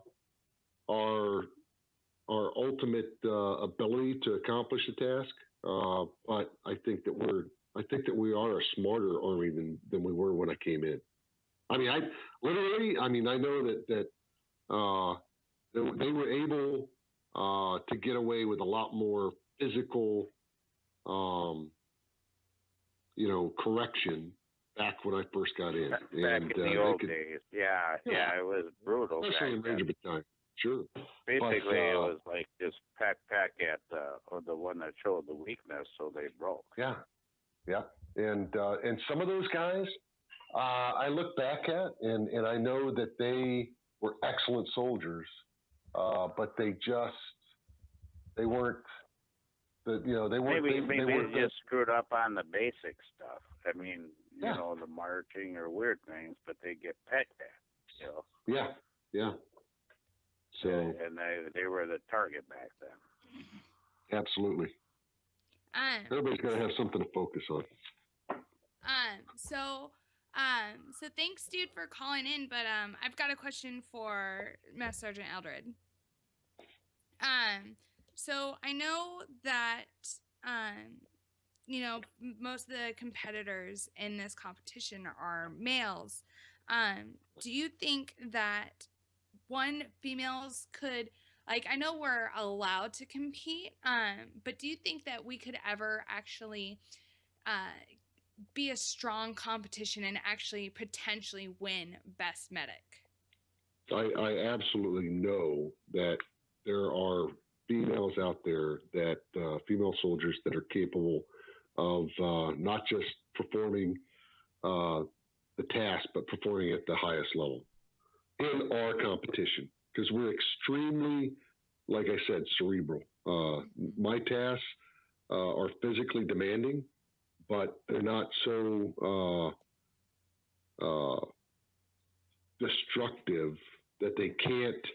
ultimate ability to accomplish a task, but I think that we are a smarter army than we were when I came in. I mean, I know that they were able to get away with a lot more physical, correction back when I first got in. Back And in the old days, yeah, it was brutal. especially in back then. Ranger Battalion. Sure. Basically, it But, was like just peck at the one that showed the weakness, so they broke. Yeah. And some of those guys, I look back at, and I know that they were excellent soldiers, but they weren't. Maybe they they weren't just screwed up on the basic stuff. I mean, you know, the marching or weird things, but they get pecked at. You know. Yeah. So. And they were the target back then. Absolutely. Everybody's got to have something to focus on. So thanks, dude, for calling in. But I've got a question for Master Sergeant Eldred. So I know that most of the competitors in this competition are males. Do you think that females could, like, I know we're allowed to compete, but do you think that we could ever actually be a strong competition and actually potentially win Best Medic? I absolutely know that there are females out there, that female soldiers that are capable of not just performing the task, but performing at the highest level in our competition, because we're extremely, like I said, cerebral. My tasks are physically demanding, but they're not so destructive that they can't,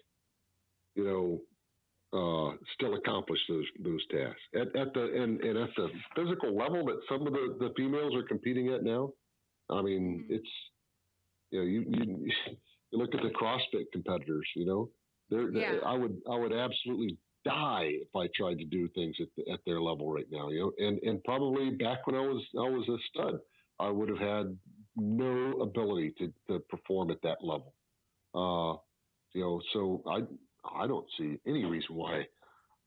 still accomplish those tasks at the physical level that some of the females are competing at now. I mean, it's you look at the CrossFit competitors. I would absolutely die if I tried to do things at their level right now. And probably back when I was a stud, I would have had no ability to perform at that level. So I don't see any reason why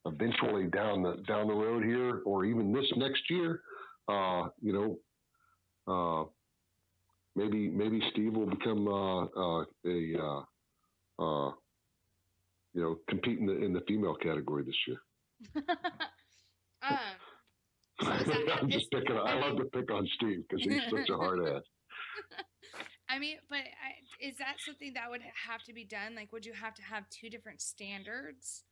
eventually down the road here, or even this next year, maybe Steve will become compete in the female category this year. I'm just picking. I love to pick on Steve because he's such a hard ass. I mean, but is that something that would have to be done? Like, would you have to have two different standards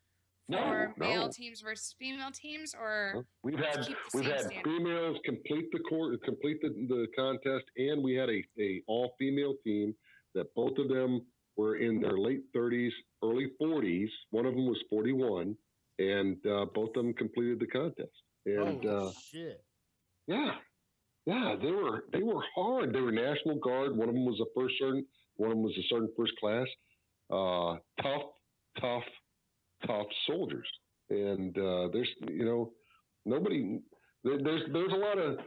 for male teams versus female teams, or we've had standard? females complete the contest, and we had a all female team that both of them were in their late 30s, early 40s. One of them was 41, and both of them completed the contest. And shit! Yeah, they were hard. They were National Guard. One of them was a first sergeant. One of them was a sergeant first class. Tough soldiers. And there's nobody. There's a lot of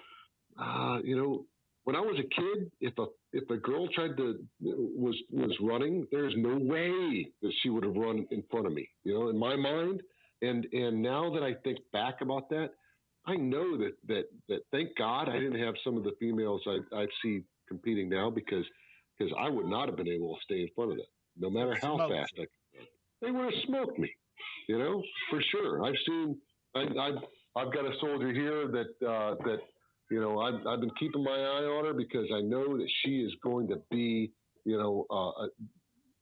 when I was a kid, if a girl was running, there's no way that she would have run in front of me. In my mind. And now that I think back about that, I know that thank God I didn't have some of the females I see competing now, because I would not have been able to stay in front of them, no matter how fast I could. They would have smoked me, for sure. I've got a soldier here that you know, I've been keeping my eye on her because I know that she is going to be, you know,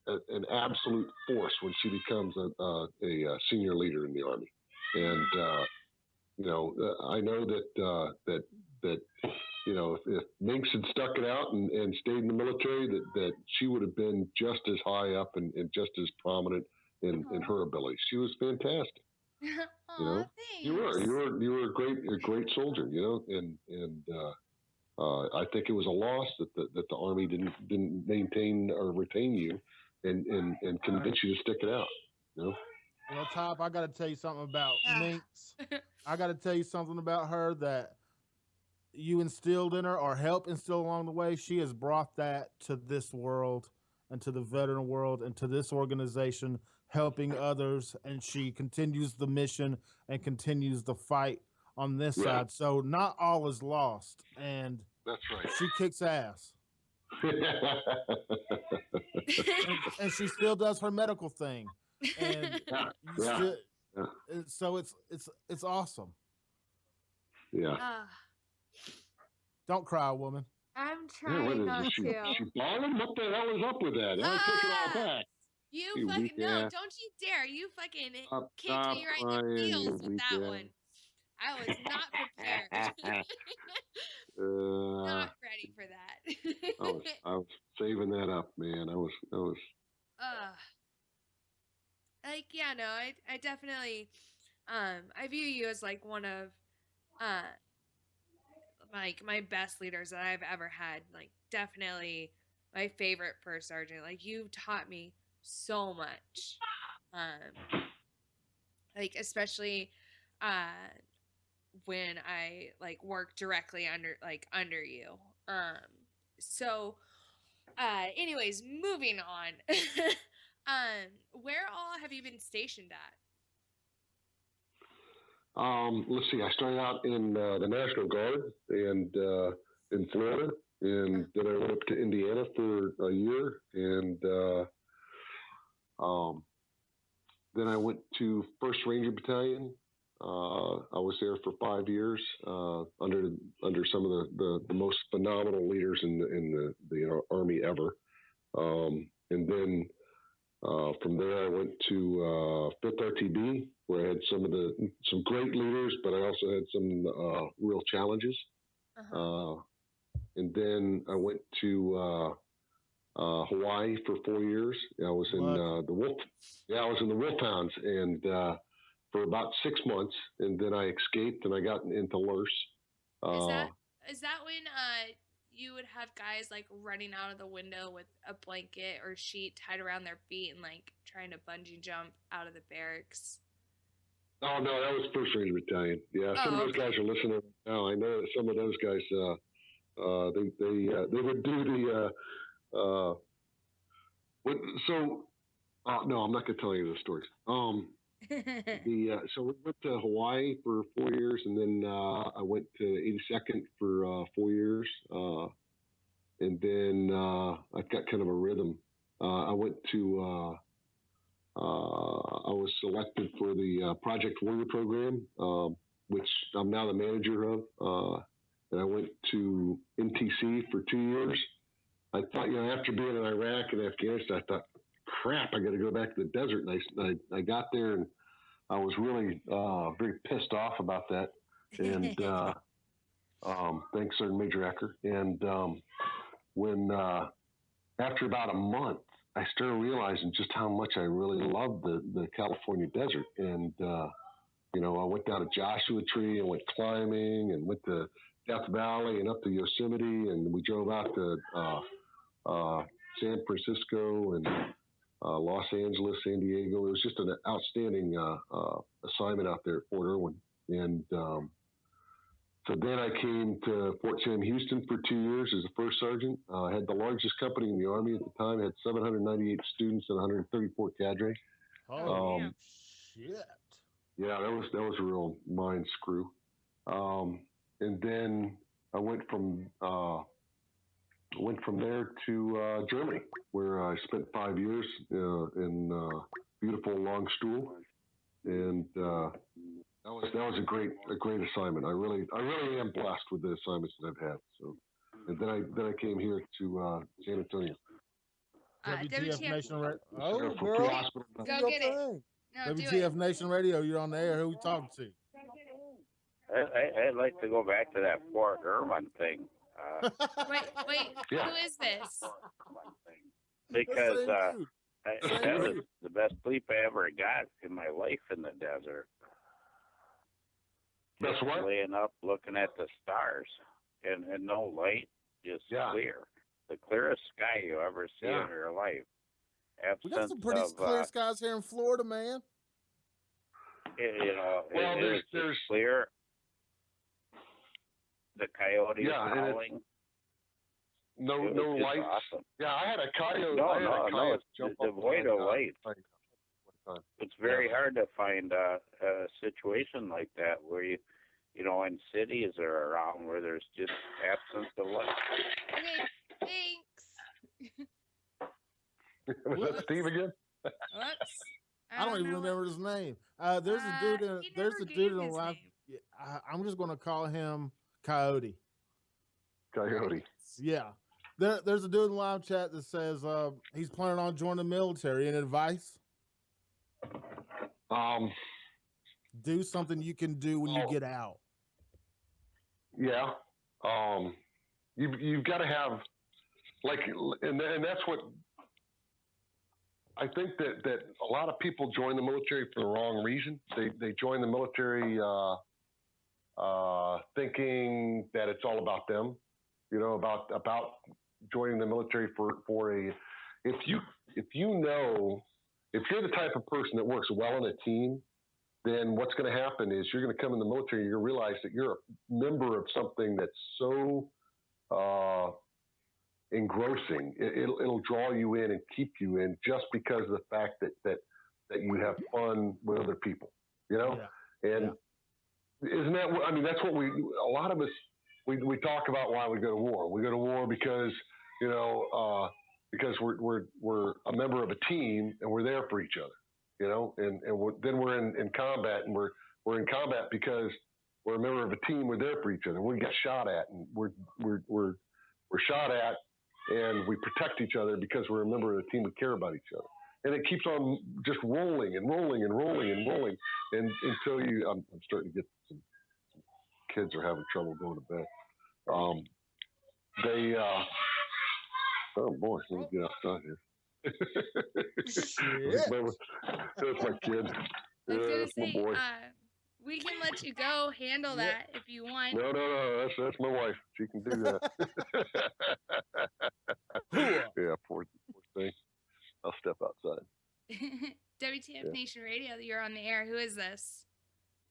an absolute force when she becomes a senior leader in the Army. And, you know, I know that you know, if Minx had stuck it out and stayed in the military, that she would have been just as high up and just as prominent in her abilities. She was fantastic. Aw, You know, thanks. you were a great soldier. You know, and I think it was a loss that the Army didn't maintain or retain you and convince you to stick it out. You know. Well, Top, I got to tell you something about Minx. I got to tell you something about her that you instilled in her or helped instill along the way. She has brought that to this world and to the veteran world and to this organization, helping others. And she continues the mission and continues the fight on this side. So not all is lost. And that's right. She kicks ass. and she still does her medical thing. And so it's awesome. Yeah. Don't cry, woman. I'm trying not to. She balling? What the hell is up with that? I take it all back. You fucking no! Don't you dare! You fucking kicked me right in the feels with that one. I was not prepared. Not ready for that. I was saving that up, man. I was. Like, yeah, no, I definitely, I view you as like one of, like my best leaders that I've ever had. Like, definitely my favorite first sergeant. Like, you've taught me so much. Like, especially, when I like work directly under you. So anyways, moving on. Where all have you been stationed at? Let's see. I started out in the National Guard and in Florida, and then I went up to Indiana for a year, and then I went to 1st Ranger Battalion. I was there for 5 years under some of the most phenomenal leaders in the Army ever, and then from there I went to 5th RTB, where I had some great leaders, but I also had some real challenges. And then I went to Hawaii for 4 years. I was in I was in the Wolfhounds, and for about 6 months, and then I escaped and I got into LURS. Is that when you would have guys like running out of the window with a blanket or sheet tied around their feet and like trying to bungee jump out of the barracks? Oh no, that was 1st Ranger Battalion. Yeah, some of those guys are listening now. I know that some of those guys, they would do the. No, I'm not going to tell you the stories. So we went to Hawaii for 4 years, and then I went to 82nd for 4 years, and then I've got kind of a rhythm. I went to I was selected for the Project Warrior program, which I'm now the manager of, and I went to NTC for 2 years. I thought, after being in Iraq and Afghanistan, I thought, crap, I got to go back to the desert. And I got there, and I was really very pissed off about that. And thanks, Sergeant Major Ecker. And when after about a month, I started realizing just how much I really loved the California desert. And I went down to Joshua Tree and went climbing, and went to Death Valley and up to Yosemite, and we drove out to San Francisco and Los Angeles, San Diego. It was just an outstanding assignment out there at Fort Irwin. And so then I came to Fort Sam Houston for 2 years as a first sergeant. I had the largest company in the Army at the time. Had 798 students and 134 cadre. Oh, shit. Yeah, that was a real mind screw. And then I went from there to Germany, where I spent 5 years in beautiful Longstuhl. And That was a great assignment. I really am blessed with the assignments that I've had. So, and then I came here to San Antonio. WTF Nation Radio. Oh, girl, Go get it. No, do WTF it. Nation Radio. You're on the air. Who we talking to? I'd like to go back to that Fort Irwin thing. Wait. Yeah. Who is this? Because that was the best sleep I ever got in my life in the desert. That's what? Laying up, looking at the stars, and no light, just clear. The clearest sky you ever see in your life. We got some pretty clear skies here in Florida, man. There's clear. The coyotes howling. No lights. Awesome. Yeah, I had a coyote. No, it's devoid of light. It's very hard to find a situation like that where you in cities or around where there's just absence of light. Okay, thanks. Was that Steve again? Whoops. I don't even remember his name. There's a dude in the live. I'm just going to call him Coyote. Coyote. Yeah. There's a dude in the live chat that says he's planning on joining the military. Any advice? Do something you can do when you get out. Yeah. You've got to have and that's what I think that a lot of people join the military for the wrong reason. They join the military thinking that it's all about them, about joining the military for a, if you're the type of person that works well in a team, then what's going to happen is you're going to come in the military, you're going to realize that you're a member of something that's so engrossing. It'll draw you in and keep you in just because of the fact that you have fun with other people, and isn't that what, that's what a lot of us, we talk about why we go to war. We go to war because, because we're a member of a team and we're there for each other, and then we're in combat, and we're in combat because we're a member of a team. We're there for each other. We get shot at, and we're shot at, and we protect each other because we're a member of the team. We care about each other, and it keeps on just rolling and rolling and rolling and rolling, and until I'm starting to get some kids are having trouble going to bed. Oh boy, let me get outside here. That's my kid. That's my boy. We can let you go handle that if you want. No. That's my wife. She can do that. Yeah, poor thing. I'll step outside. WTF Nation Radio, you're on the air. Who is this?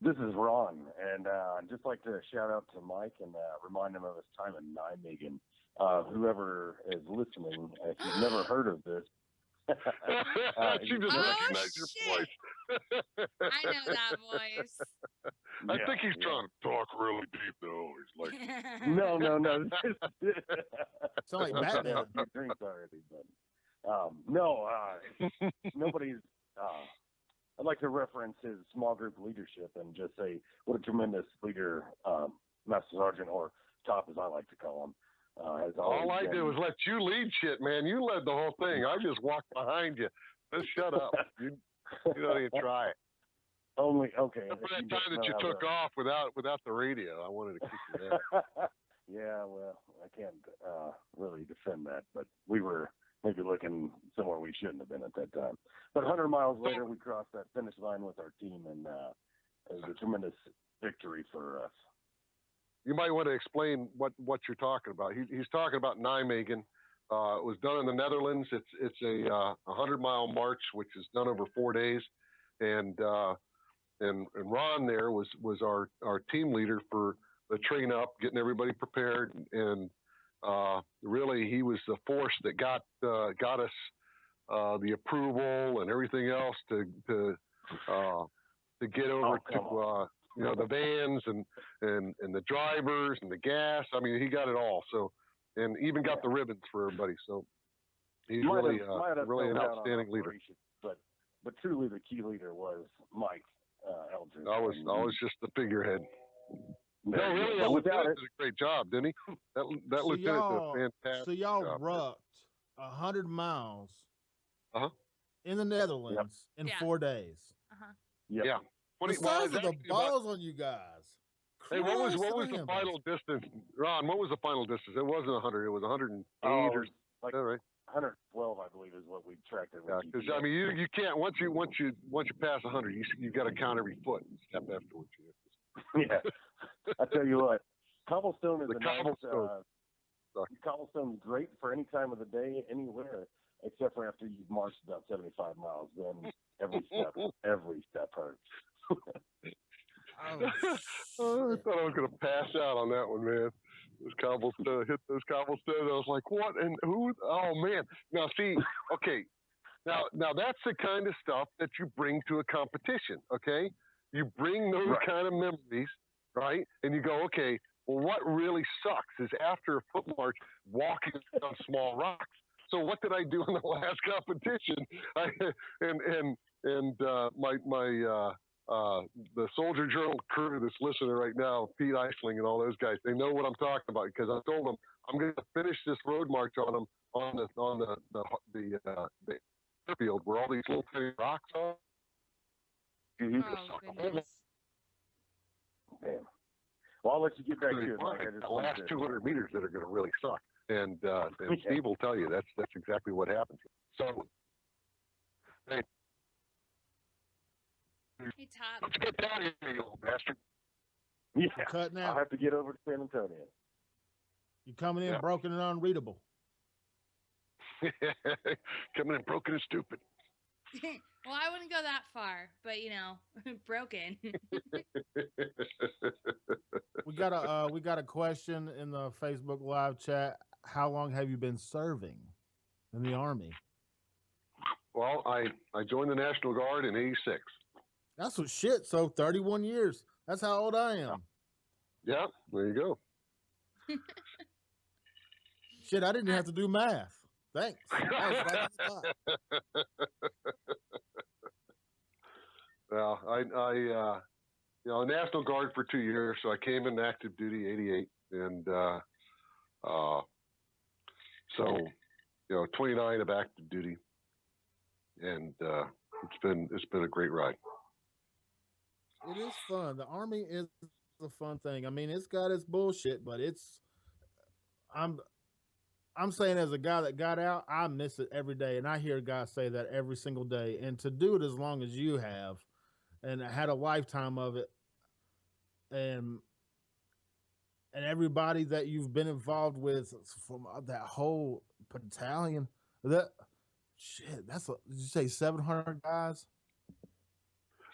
This is Ron, and I'd just like to shout out to Mike and remind him of his time in Nijmegen. Whoever is listening, if you've never heard of this, she just recognized your voice. I know that voice. I think he's trying to talk really deep, though. He's like, no. Sound like Batman. A few drinks already, but nobody's. I'd like to reference his small group leadership and just say what a tremendous leader, Master Sergeant, or Top as I like to call him. All I did was let you lead shit, man. You led the whole thing. I just walked behind you. Just shut up. You don't even try it. Only okay. For that time that you took off without the radio, I wanted to keep you there. Yeah, well, I can't really defend that, but we were maybe looking somewhere we shouldn't have been at that time. But 100 miles later, we crossed that finish line with our team, and it was a tremendous victory for us. You might want to explain what you're talking about. He's talking about Nijmegen. It was done in the Netherlands. It's a 100-mile march, which is done over 4 days, and Ron there was our team leader for the train up, getting everybody prepared, and really he was the force that got us the approval and everything else to get over to the vans and the drivers and the gas. I mean, he got it all. So, and even got the ribbons for everybody. So he's really an outstanding leader. But truly the key leader was Mike. Eldred. I was just the figurehead. No, really, but that without lieutenant it, did a great job, didn't he? That So lieutenant did a fantastic so y'all job. rucked 100 miles Uh-huh. in the Netherlands in 4 days. Uh-huh. Yeah. The size of the balls on you guys. Hey, what was Christ the on final distance, Ron? What was the final distance? It wasn't 100. It was 108 Oh, or it was like right? 112, I believe, is what we tracked it. Yeah, because I mean, you can't once you pass 100, you got to count every foot and step afterwards. Yeah, I tell you what, cobblestone is The a nice. cobblestone. Cobblestone's great for any time of the day, anywhere, except for after you've marched about 75 miles. Then every step hurts. I thought I was going to pass out on that one, man. Those cobblestone, hit those cobblestones. I was like, what? And who? Oh, man. Now, see, okay. Now that's the kind of stuff that you bring to a competition, okay? You bring those kind of memories, right? And you go, okay, well, what really sucks is after a foot march, walking on small rocks. So what did I do in the last competition? The Soldier Journal crew that's listening right now, Pete Eisling and all those guys, they know what I'm talking about because I told them I'm going to finish this road march on them on the airfield where all these little tiny rocks are. Damn. Well, I'll let you get back to it, Mike. The last 200 meters that are going to really suck, and Steve will tell you that's exactly what happens. So, hey. Hey, Top. Let's get down here, you old bastard. Yeah, cutting out. I'll have to get over to San Antonio. You coming in broken and unreadable. Coming in broken and stupid. Well, I wouldn't go that far, but broken. We got a question in the Facebook live chat. How long have you been serving in the Army? Well, I joined the National Guard in '86. That's what shit. So 31 years. That's how old I am. Yeah, there you go. Shit, I didn't have to do math. Thanks. That was right on the spot. Well, I National Guard for 2 years, so I came in active duty '88, and so 29 of active duty, and it's been a great ride. It is fun. The Army is a fun thing. I mean, it's got its bullshit, but I'm saying as a guy that got out, I miss it every day, and I hear guys say that every single day. And to do it as long as you have, and I had a lifetime of it, and everybody that you've been involved with from that whole battalion, did you say 700 guys?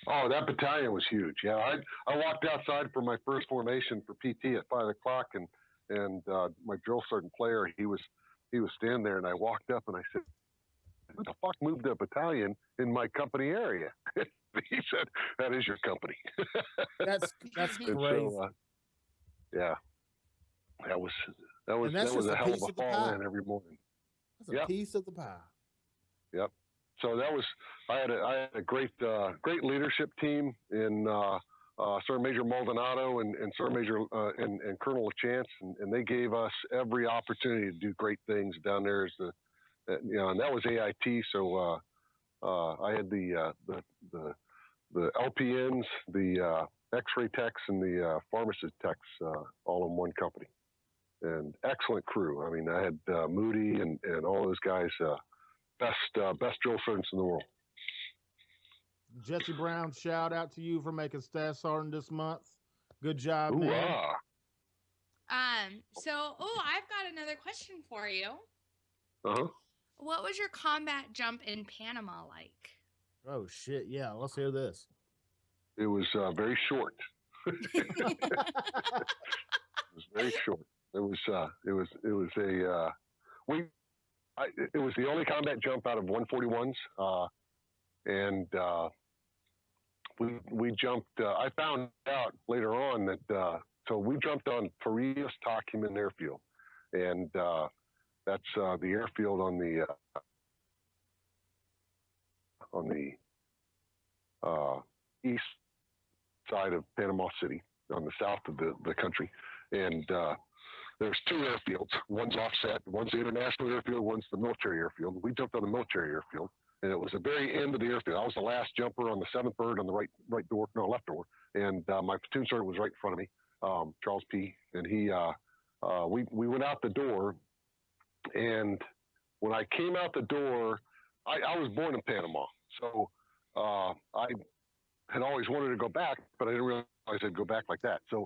Oh, that battalion was huge. Yeah, I walked outside for my first formation for PT at 5 o'clock, and my drill sergeant player, he was standing there, and I walked up and I said, "Who the fuck moved a battalion in my company area?" He said, "That is your company." That's crazy. So, yeah, that was a hell of a fall in every morning. That's a piece of the pie. Yep. So I had a great leadership team in Sergeant Major Maldonado and Sergeant Major and Colonel LaChance, and they gave us every opportunity to do great things down there. And that was AIT. So I had the LPNs, the X-ray techs, and the pharmacist techs all in one company, and excellent crew. I mean, I had Moody and all those guys. Best drill sergeants in the world. Jesse Brown, shout out to you for making Staff Sergeant this month. Good job, man. I've got another question for you. Uh-huh. What was your combat jump in Panama like? Oh shit! Yeah, let's hear this. It was very short. It was very short. It was the only combat jump out of 141s, and we jumped. I found out later on that so we jumped on Farias Tacumen Airfield, and that's the airfield on the east side of Panama City on the south of the country. And there's two airfields. One's offset. One's the international airfield. One's the military airfield. We jumped on the military airfield, and it was the very end of the airfield. I was the last jumper on the 7th bird on the left door. And my platoon sergeant was right in front of me, Charles P. And we went out the door. And when I came out the door, I was born in Panama. So I had always wanted to go back, but I didn't realize I'd go back like that. So,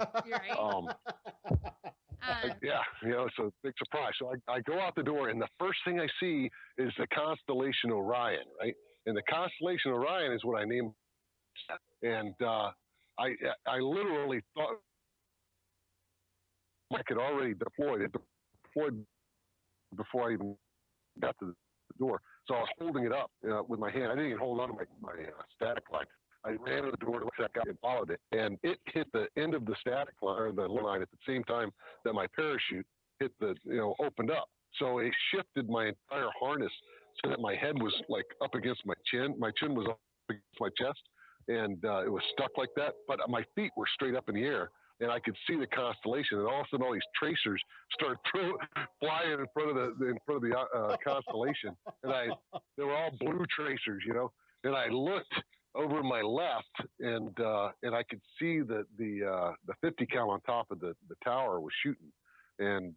yeah, so big surprise. So I go out the door, and the first thing I see is the constellation Orion, right? And the constellation Orion is what I named. And I literally thought I could already deploy it. Deployed before I even got to the door. So I was holding it up with my hand. I didn't even hold on to my static line. I ran to the door to check out and followed it. And it hit the end of the static line, or the line, at the same time that my parachute hit opened up. So it shifted my entire harness so that my head was like up against my chin. My chin was up against my chest, and it was stuck like that. But my feet were straight up in the air, and I could see the constellation. And all of a sudden, all these tracers started flying in front of the constellation, and they were all blue tracers, And I looked over my left, and I could see the 50 cal on top of the tower was shooting. And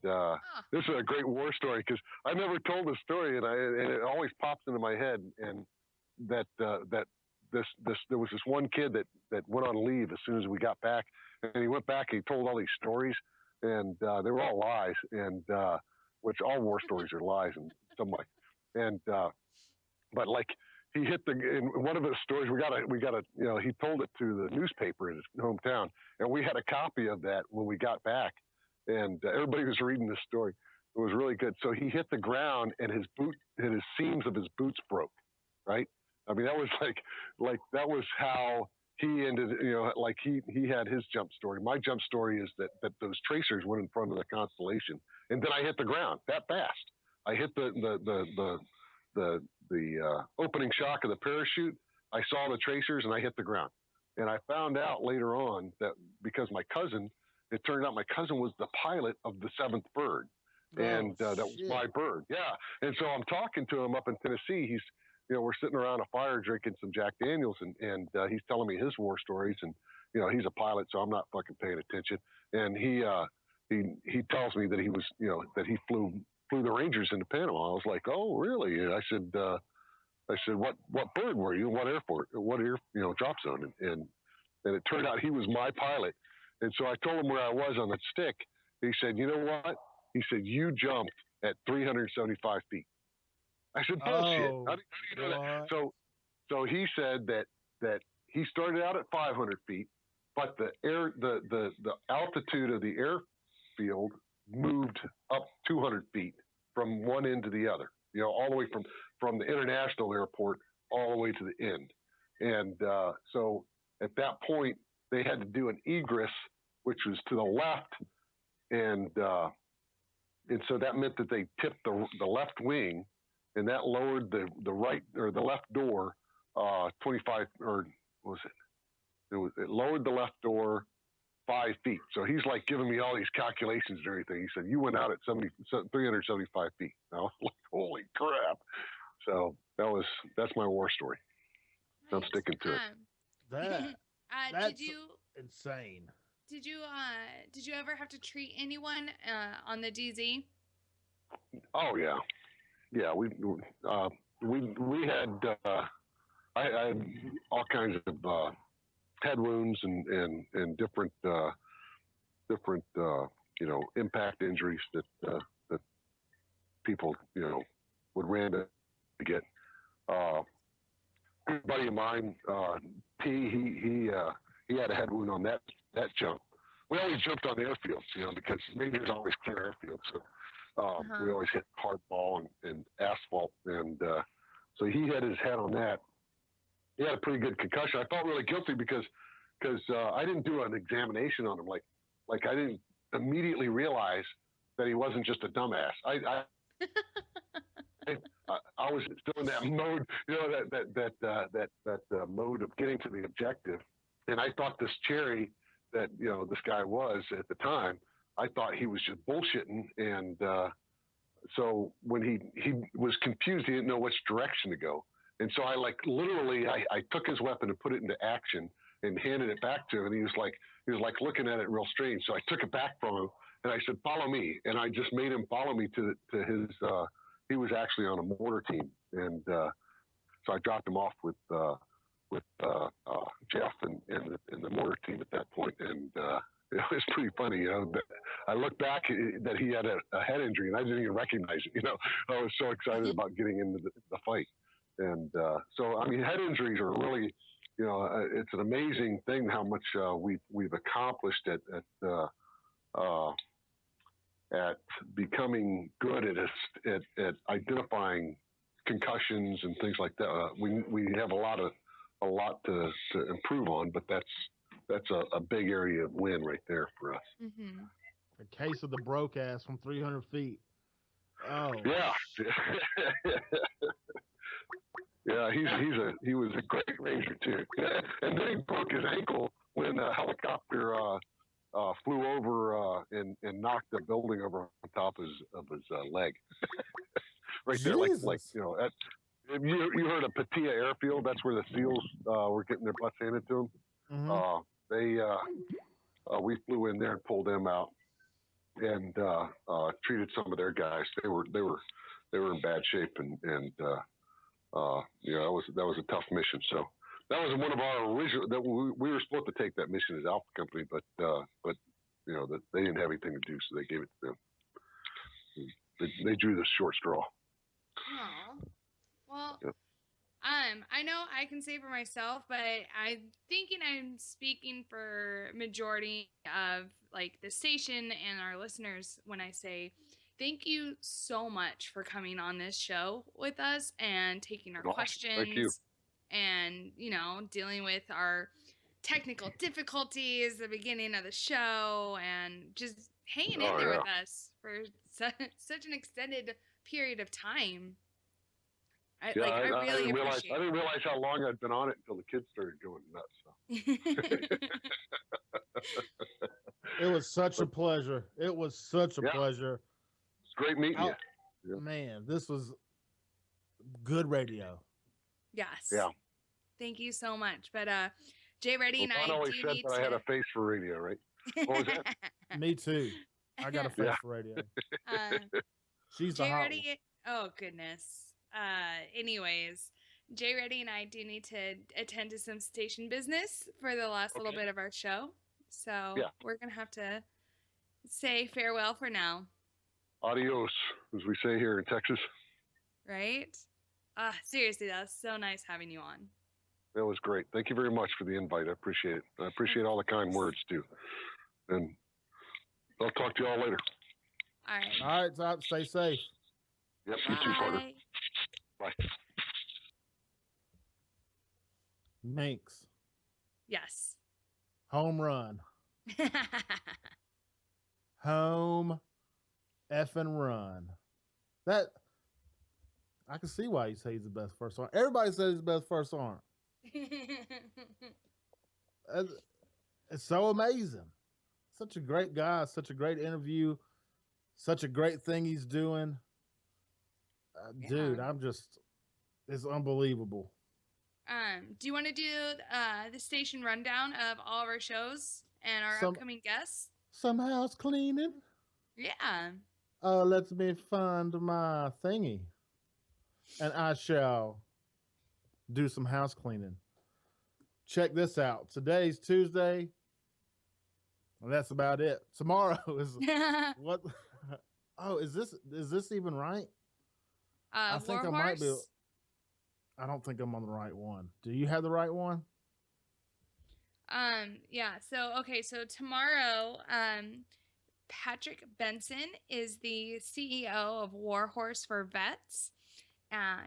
this is a great war story, because I never told this story, and it always pops into my head. And that there was this one kid that went on leave as soon as we got back, and he went back and he told all these stories, and they were all lies, and which all war stories are lies in some way. And but like, he hit in one of his stories, we got he told it to the newspaper in his hometown, and we had a copy of that when we got back, and everybody was reading this story. It was really good. So he hit the ground, and his seams of his boots broke, right? I mean, that was like that was how he ended, like he had his jump story. My jump story is that those tracers went in front of the constellation, and then I hit the ground that fast. I hit the opening shock of the parachute. I saw the tracers, and I hit the ground. And I found out later on that because it turned out my cousin was the pilot of the 7th bird. And that was my bird. Yeah. And so I'm talking to him up in Tennessee. He's, we're sitting around a fire drinking some Jack Daniels, and he's telling me his war stories. And, he's a pilot, so I'm not fucking paying attention. And he tells me that he was, that he flew the Rangers into Panama. I was like, oh, really? And I said, what bird were you? What airport? What drop zone? And it turned out he was my pilot. And so I told him where I was on the stick. He said, you know what? He said, you jumped at 375 feet. I said, bullshit. How do you know that? So he said that he started out at 500 feet, but the altitude of the airfield moved up 200 feet from one end to the other, all the way from the international airport all the way to the end. And so at that point, they had to do an egress, which was to the left. And so that meant that they tipped the left wing, and that lowered the right or the left door 25, or what was it? It lowered the left door 5 feet. So he's like giving me all these calculations and everything. He said, you went out at 375 feet. I was like, holy crap. So that's my war story. I'm sticking to it. That's insane. Did you ever have to treat anyone on the DZ? Oh yeah. Yeah, we had I had all kinds of head wounds and different impact injuries that people would randomly get. A buddy of mine, he had a head wound on that jump. We always jumped on the airfields, because Rangers always clear airfields. So we always hit hard ball and asphalt. And so he had his head on that. He had a pretty good concussion. I felt really guilty because I didn't do an examination on him. Like I didn't immediately realize that he wasn't just a dumbass. I was still in that mode, that mode of getting to the objective. And I thought this cherry that, this guy was at the time, I thought he was just bullshitting. And so when he was confused, he didn't know which direction to go. And so I I took his weapon and put it into action and handed it back to him. And he was like looking at it real strange. So I took it back from him and I said, follow me. And I just made him follow me to his, he was actually on a mortar team. And so I dropped him off with Jeff and the mortar team at that point. And it was pretty funny, but I look back that he had a head injury and I didn't even recognize it. I was so excited about getting into the fight. And so, I mean, head injuries are really, it's an amazing thing how much we've accomplished at becoming good at identifying concussions and things like that. We have a lot to improve on, but that's a big area of win right there for us. Mm-hmm. A case of the broke ass from 300 feet. Oh yeah. Yeah, he was a great ranger too. Yeah. And then he broke his ankle when a helicopter flew over and knocked the building over on top of his leg. Right there, you heard of Patia Airfield? That's where the SEALs were getting their butts handed to them. Mm-hmm. We flew in there and pulled them out and treated some of their guys. They were in bad shape and that was a tough mission. So that was one of our original that we were supposed to take that mission as Alpha Company, but that they didn't have anything to do, so they gave it to them. They drew the short straw. Oh, well, yep. I know I can say for myself, but I'm thinking I'm speaking for majority of the station and our listeners when I say thank you so much for coming on this show with us and taking our questions. Thank you. And, dealing with our technical difficulties at the beginning of the show and just hanging in there with us for such an extended period of time. I really appreciate it. I didn't realize how long I'd been on it until the kids started going nuts. So. It was such a pleasure. It was such a pleasure. It's great meeting you. Yeah. Man, this was good radio. Yes. Yeah. Thank you so much. But Jay Reddy and I always do said need that to... I had a face for radio, right? What was that? Me too. I got a face for radio. She's the Jay hot Reddy. one. Oh goodness. Anyways, Jay Reddy and I do need to attend to some station business for the last little bit of our show. So we're gonna have to say farewell for now. Adios, as we say here in Texas. Right? Seriously, that was so nice having you on. That was great. Thank you very much for the invite. I appreciate it. I appreciate all the kind words too. And I'll talk to you all later. All right. All right, Top. Stay safe. Yep. You too, partner. Bye. Minx. Yes. Home run. Home effing run. That I can see why you say he's the best first arm. Everybody says he's the best first arm. It's so amazing. Such a great guy. Such a great interview. Such a great thing he's doing. Dude, it's unbelievable. Do you want to do the station rundown of all of our shows and our upcoming guests? Some house cleaning? Yeah. Let me find my thingy. And I shall do some house cleaning. Check this out. Today's Tuesday. And that's about it. Tomorrow is what? Oh, is this even right? I think I might be. I don't think I'm on the right one. Do you have the right one? Yeah. So tomorrow, Patrick Benson is the CEO of Warhorse for Vets.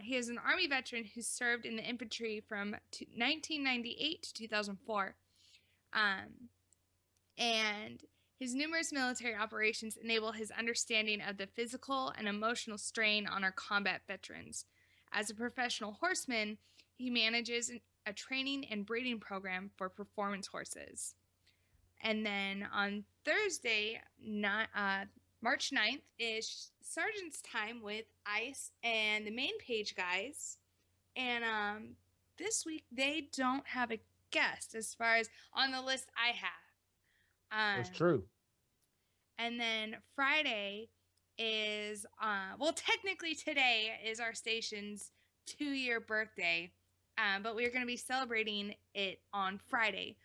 He is an Army veteran who served in the infantry from 1998 to 2004. And his numerous military operations enable his understanding of the physical and emotional strain on our combat veterans. As a professional horseman, he manages a training and breeding program for performance horses. And then on Thursday, March 9th, is Sergeant's Time with Ice and the Main Page guys. And this week, they don't have a guest as far as on the list I have. That's true. And then Friday is, technically today is our station's 2-year birthday. But we're going to be celebrating it on Friday,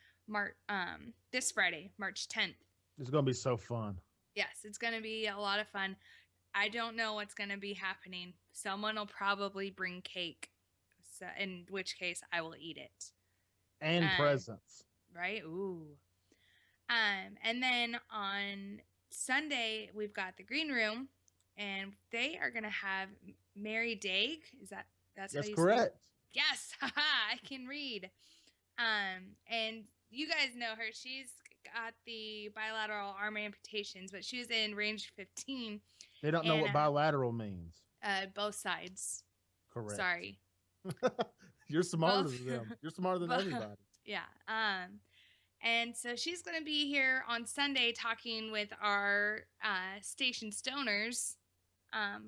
this Friday, March 10th. It's going to be so fun. Yes, it's going to be a lot of fun. I don't know what's going to be happening. Someone will probably bring cake, so, in which case I will eat it. And presents. Right? Ooh. And then on Sunday, we've got the Green Room, and they are going to have Mary Daig. That's how you correct. say it? Yes, haha, I can read. And you guys know her. She's got the bilateral arm amputations, but she was in range 15. They don't know what bilateral means. Both sides. Correct. Sorry. You're smarter than them. You're smarter than everybody. Yeah. And so she's going to be here on Sunday talking with our station stoners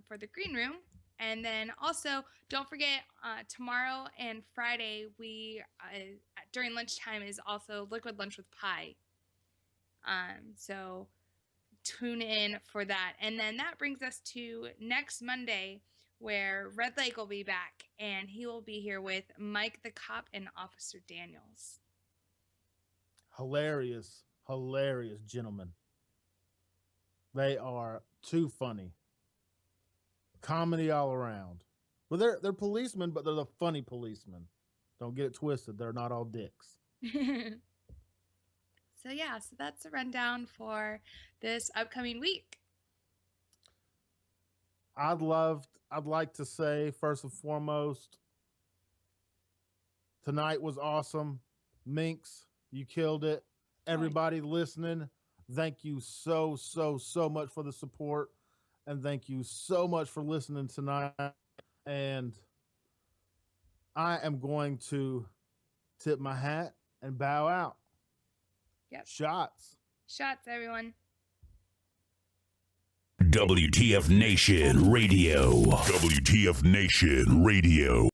for the Green Room. And then also, don't forget, tomorrow and Friday, we during lunchtime is also Liquid Lunch with Pie. So tune in for that. And then that brings us to next Monday, where Red Lake will be back, and he will be here with Mike the Cop and Officer Daniels. Hilarious gentlemen. They are too funny. Comedy all around. Well, they're policemen, but they're the funny policemen. Don't get it twisted. They're not all dicks. So that's a rundown for this upcoming week. I'd like to say, first and foremost, tonight was awesome. Minx, you killed it. Everybody listening, thank you so much for the support. And thank you so much for listening tonight. And I am going to tip my hat and bow out. Yep. Shots, everyone. WTF Nation Radio. WTF Nation Radio.